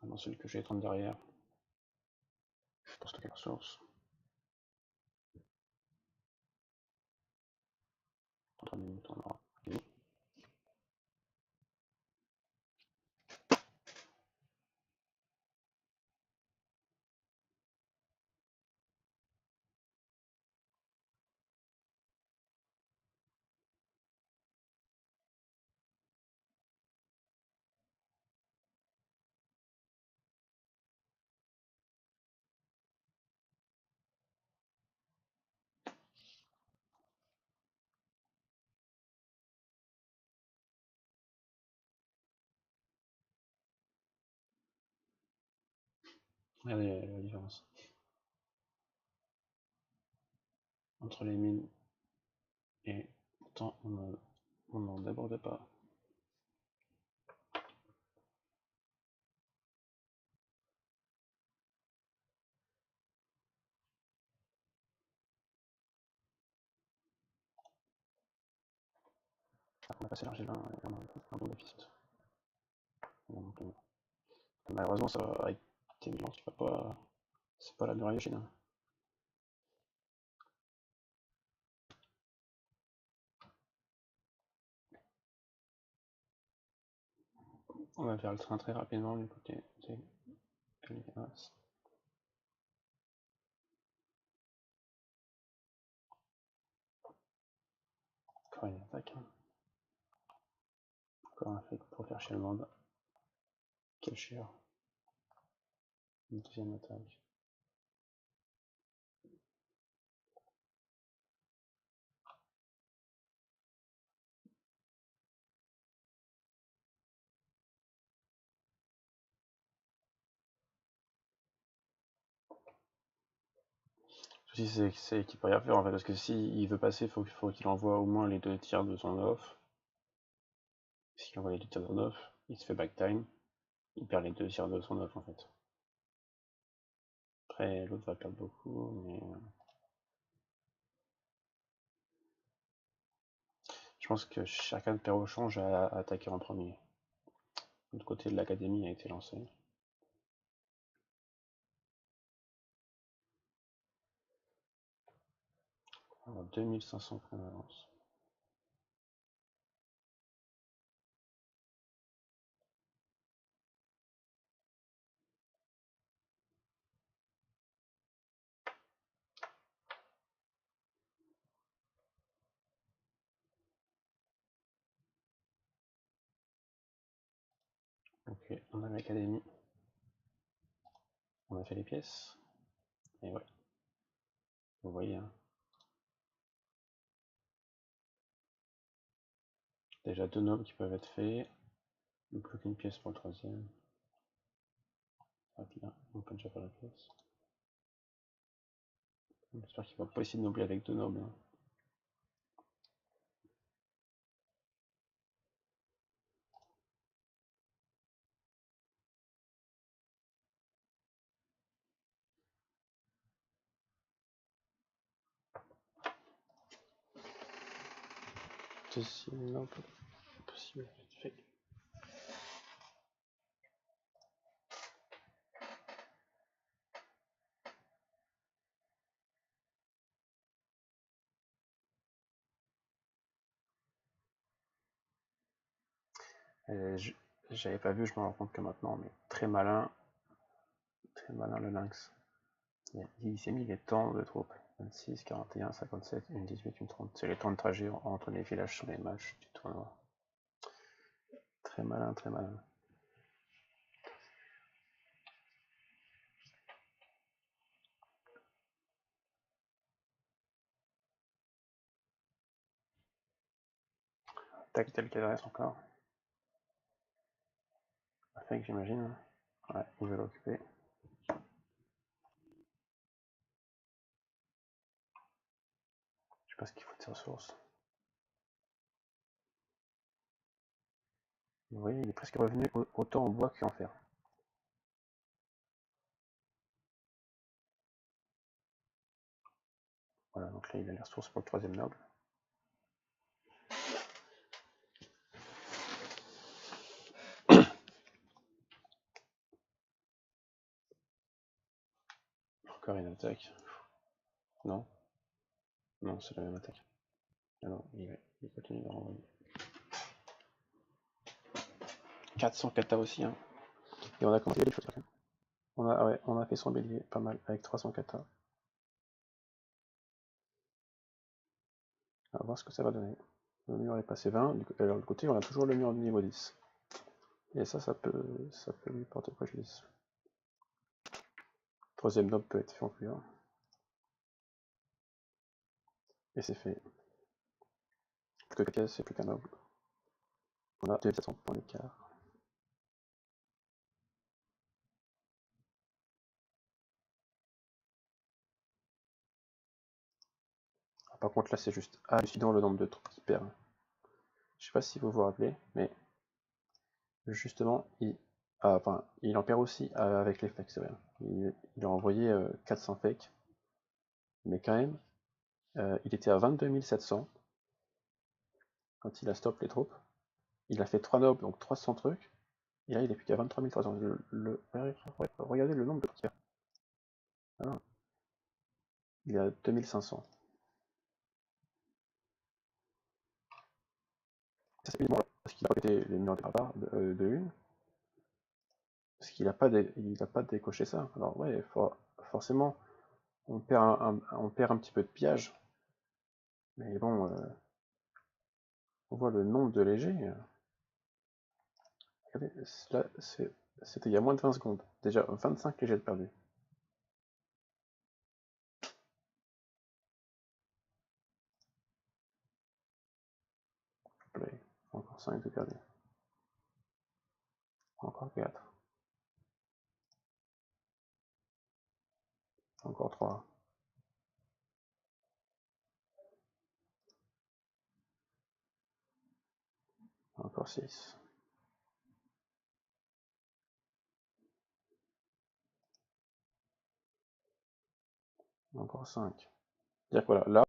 Maintenant, celui que je vais prendre derrière pour stocker la ressource. Dans 3 minutes, on aura fini. Regardez la différence entre les mines et pourtant on n'en déborde pas. On a passé l'argile 1 et on a un bon déficit. Donc, malheureusement, ça va avec tes bilans, tu vas pas. C'est pas la muraille de Chine. On va faire le train très rapidement du côté des Elias. Encore une attaque. Encore un fake pour faire chier le monde. Quel cher. Une deuxième attaque. souci, c'est qu'il peut rien faire en fait, parce que s'il veut passer, faut qu'il envoie au moins les 2 tiers de son off. S'il envoie les 2 tiers de son off, il se fait backtime, il perd les 2 tiers de son off en fait. Après, l'autre va perdre beaucoup, mais je pense que chacun de Perro change à attaquer en premier. L'autre côté de l'académie a été lancé. Alors, 2500 points d'avance. Ok, on a l'académie. On a fait les pièces. Et ouais, vous voyez, hein. Déjà 2 nobles qui peuvent être faits. Plus qu'une pièce pour le troisième. Hop là, on peut déjà faire la pièce. J'espère qu'il va pas essayer de nobler avec 2 nobles. Hein. Deuxième noble, possible d'être fait. J'avais pas vu, je me rends compte que maintenant, mais très malin le lynx. Il s'est mis les temps de troupes. 26, 41, 57, une 18, une 30. C'est les temps de trajet entre les villages sur les matchs du tournoi. Très malin, très malin. Tac, tel qu'elle reste encore. Fait que j'imagine. Ouais, il veut l'occuper. Je sais pas ce qu'il faut de ses ressources. Vous voyez, il est presque revenu autant en bois qu'en fer. Voilà, donc là il a les ressources pour le troisième noble. Encore une attaque. Non. Non, c'est la même attaque. Ah non, il continue d'en renvoyer. 400 kata aussi, hein. Et on a commencé les choses. On a fait son bélier, pas mal, avec 300 kata. On va voir ce que ça va donner. Le mur est passé 20, alors de l'autre côté on a toujours le mur de niveau 10. Et ça peut lui porter préjudice. Troisième noble peut être fait en plus. Et c'est fait. Plus que 4 cases, c'est plus qu'un noble. On a 2700 points d'écart. Par contre là c'est juste hallucinant le nombre de troupes qu'il perd. Je sais pas si vous vous rappelez, mais justement il en perd aussi avec les fakes, c'est vrai. Il a envoyé 400 fakes, mais quand même il était à 22 700 quand il a stop les troupes. Il a fait 3 nobles, donc 300 trucs, et là il est plus qu'à 23 300. Regardez le nombre de trucs qu'il y a. Il est à 2500. Ça c'est bon, parce qu'il a répété les murs des barbares de une. Parce qu'il n'a pas, pas décoché ça. Alors ouais, forcément, on perd un petit peu de pillage. Mais bon, on voit le nombre de légers. Regardez, là, c'était il y a moins de 20 secondes. Déjà, 25 légers de perdus. Play. Encore 5 de perdus. Encore 4. Encore 3. Encore 6. Encore 5. C'est-à-dire que voilà, là,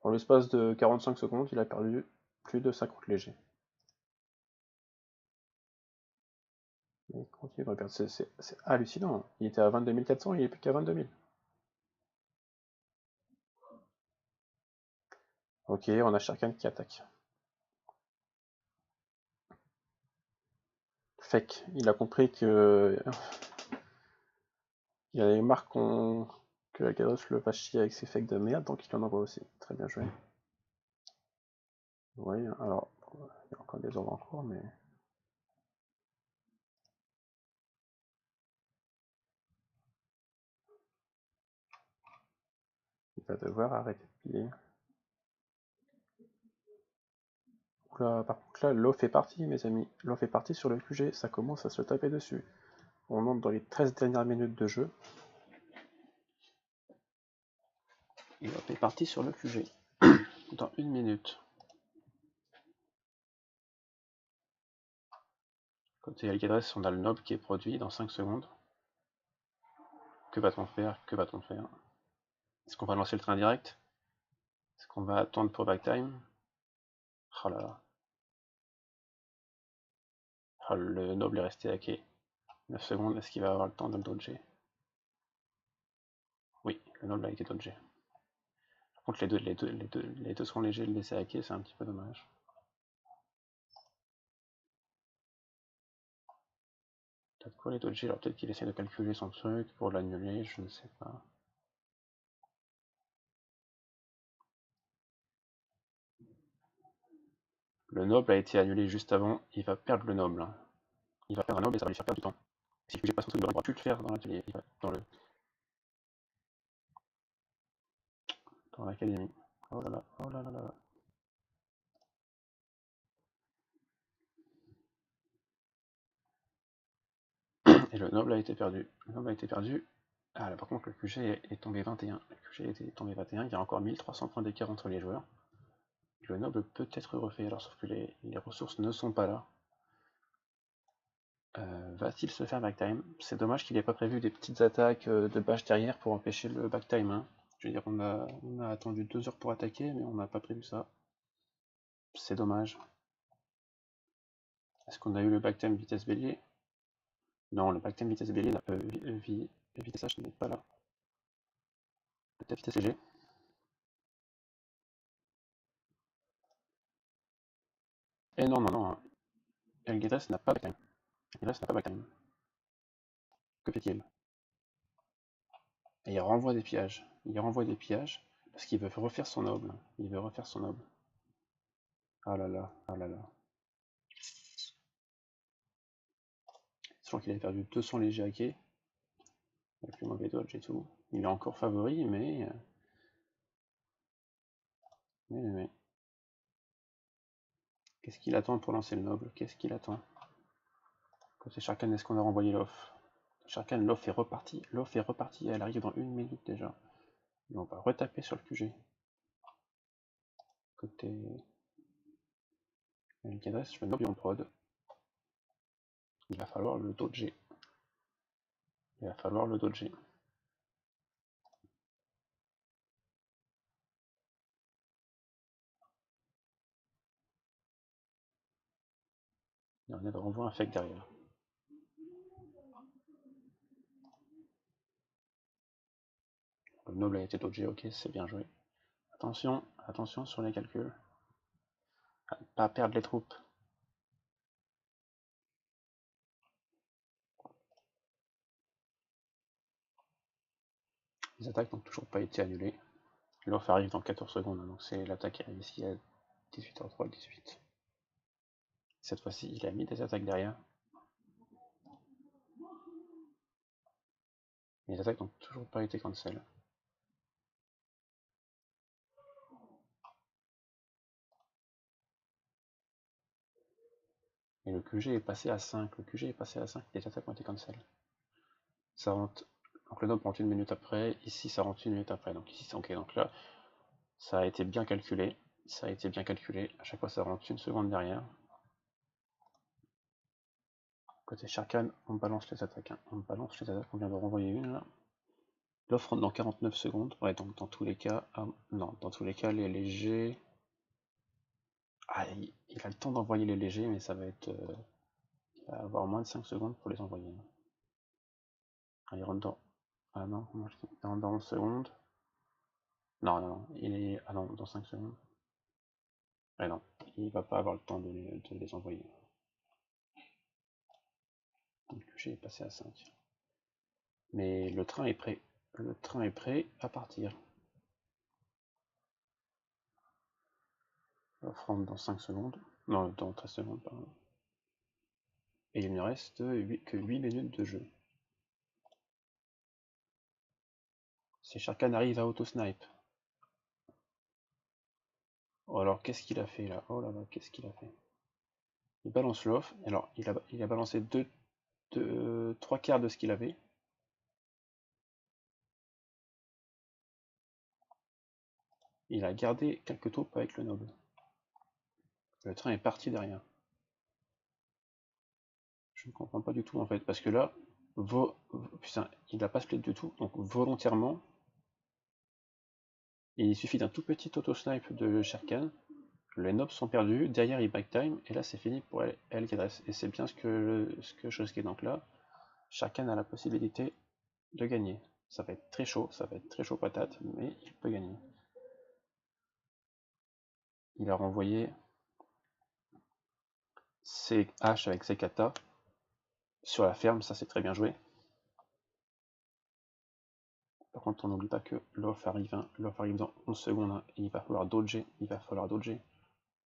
en l'espace de 45 secondes, il a perdu plus de 50 légers. Il continue de reperdre. C'est hallucinant. Il était à 22 400, il est plus qu'à 22 000. Ok, on a Sharkan qui attaque. Fake. Il a compris que il y a des marques que Alcados le fasse chier avec ses fakes de merde, donc il en envoie aussi. Très bien joué. Oui, alors, il y a encore des ordres en cours, mais... il va devoir arrêter de piller. Oula, par contre là, l'eau fait partie, mes amis. L'eau fait partie sur le QG, ça commence à se taper dessus. On entre dans les 13 dernières minutes de jeu. Et l'eau fait partie sur le QG. Dans 1 minute. Côté Alcadress, on a le noble qui est produit dans 5 secondes. Que va-t-on faire? Que va-t-on faire? Est-ce qu'on va lancer le train direct? Est-ce qu'on va attendre pour backtime? Oh là là. Oh, le noble est resté hacké. 9 secondes, est-ce qu'il va avoir le temps de le dodger? Oui, le noble a été dodgé. Par contre, les deux sont légers, le laisser hacker, c'est un petit peu dommage. Peut-être quoi les dodger? Alors peut-être qu'il essaie de calculer son truc pour l'annuler, je ne sais pas. Le noble a été annulé juste avant, il va perdre le noble. Il va perdre un noble et ça va lui faire perdre du temps. Si j'ai pas son truc, il n'aurait plus le faire dans l'atelier, dans l'académie. Oh là là, oh là là là. Et le noble a été perdu. Le noble a été perdu. Ah là par contre le QG est tombé 21. Le QG est tombé 21, il y a encore 1300 points d'écart entre les joueurs. Le noble peut être refait, alors sauf que les ressources ne sont pas là. Va-t-il se faire backtime? C'est dommage qu'il n'ait pas prévu des petites attaques de bâche derrière pour empêcher le backtime. Hein. Je veux dire, on a attendu 2 heures pour attaquer, mais on n'a pas prévu ça. C'est dommage. Est-ce qu'on a eu le backtime vitesse bélier? Non, le backtime vitesse bélier, vitesse H n'est pas là. Peut-être vitesse léger. Et non, non, non. Elgedas n'a pas backtime. Elgedas n'a pas backtime. Que fait-il? Et il renvoie des pillages. Il renvoie des pillages parce qu'il veut refaire son noble. Il veut refaire son noble. Ah là là, ah là là. Sachant qu'il avait perdu 200 légers hackés. Avec le mauvais dodge et tout. Il est encore favori, mais... Mais... Qu'est-ce qu'il attend pour lancer le noble? Qu'est-ce qu'il attend? Côté Sharkan, est-ce qu'on a renvoyé l'off? Sharkan, l'off est reparti. L'off est reparti, elle arrive dans 1 minute déjà. Et on va retaper sur le QG. Côté... Alcadress, le noble en prod. Il va falloir le dodger. Il va falloir le dodger. Et on est de renvoi un fake derrière. Le noble a été dodgé, ok, c'est bien joué. Attention, attention sur les calculs. À ne pas perdre les troupes. Les attaques n'ont toujours pas été annulées. L'off arrive dans 14 secondes, donc c'est l'attaque qui arrive ici à 18h03, 18. Cette fois-ci, il a mis des attaques derrière. Les attaques n'ont toujours pas été cancel. Et le QG est passé à 5. Le QG est passé à 5. Les attaques ont été cancel. Ça rentre. Donc le noble rentre une minute après. Ici, ça rentre une minute après. Donc ici, c'est ok. Donc là, ça a été bien calculé. Ça a été bien calculé. À chaque fois, ça rentre une seconde derrière. Côté Sharkan, on balance les attaques. On balance les attaques. On vient de renvoyer une là. L'offre rentre dans 49 secondes. Ouais, donc dans tous les cas. Non, dans tous les cas, les légers. Ah, il a le temps d'envoyer les légers, mais ça va être. Il va avoir moins de 5 secondes pour les envoyer. Ah, il rentre dans. Ah non, il rentre dans 11 secondes. Non, non, non, il est. Ah non, dans 5 secondes. Ah non, il va pas avoir le temps de les envoyer. Donc le G est passé à 5. Mais le train est prêt. Le train est prêt à partir. L'offre rentre dans 5 secondes. Non, dans 13 secondes, pardon. Et il ne reste que 8 minutes de jeu. Si Sharkan arrive à auto-snipe. Oh, alors qu'est-ce qu'il a fait là? Oh là là, qu'est-ce qu'il a fait? Il balance l'off. Alors, il a balancé 3 quarts de ce qu'il avait. Il a gardé quelques troupes avec le noble. Le train est parti derrière. Je ne comprends pas du tout en fait, parce que là, putain, il n'a pas split du tout, donc volontairement, il suffit d'un tout petit auto-snipe de Sharkan, les nobs sont perdus, derrière il back time, et là c'est fini pour El Gadres. Et c'est bien ce que je risquais. Donc là, Sharkan a la possibilité de gagner. Ça va être très chaud patate, mais il peut gagner. Il a renvoyé ses haches avec ses katas sur la ferme, ça c'est très bien joué. Par contre, on n'oublie pas que l'off arrive dans 11 secondes, hein, et il va falloir dodger,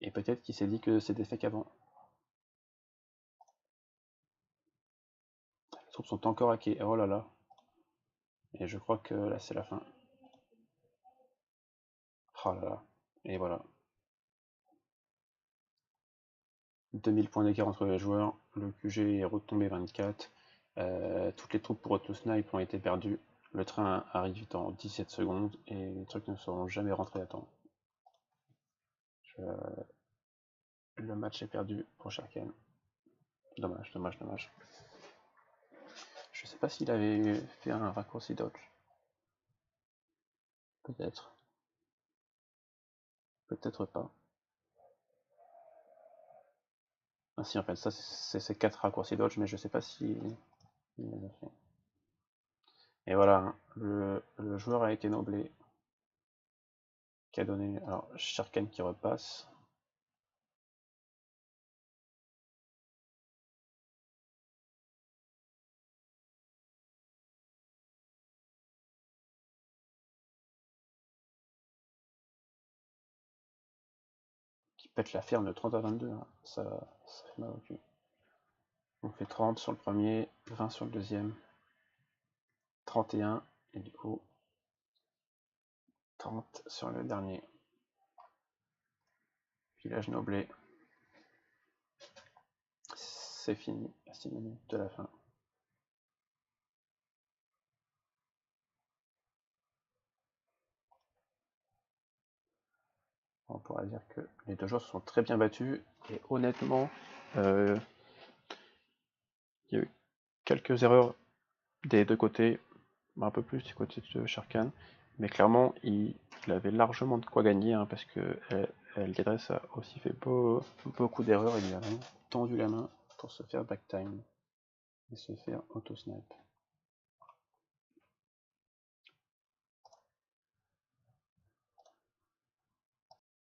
Et peut-être qu'il s'est dit que c'était fait qu'avant. Les troupes sont encore hackées, oh là là. Et je crois que là c'est la fin. Oh là là, et voilà. 2000 points d'écart entre les joueurs, le QG est retombé 24, toutes les troupes pour auto-snipe ont été perdues, le train arrive dans 17 secondes et les trucs ne seront jamais rentrés à temps. Le match est perdu pour Sharkan. Dommage, dommage, dommage. Je sais pas s'il avait fait un raccourci dodge. Peut-être. Peut-être pas. Ah si, en fait, ça c'est ces 4 raccourcis dodge, mais je sais pas si il les a fait. Et voilà, hein, le joueur a été noblé, qui a donné. Alors, Sharkan qui repasse. Qui pète la ferme de 30 à 22, hein. Ça fait mal au cul. On fait 30 sur le premier, 20 sur le deuxième, 31, et du coup 30 sur le dernier. Village noblé. C'est fini à 6 minutes de la fin. On pourra dire que les deux joueurs se sont très bien battus, et honnêtement, il y a eu quelques erreurs des deux côtés, un peu plus du côté de Sharkan, mais clairement il avait largement de quoi gagner, hein, parce que Elgadress a aussi fait beaucoup d'erreurs, il a vraiment tendu la main pour se faire backtime et se faire auto-snipe.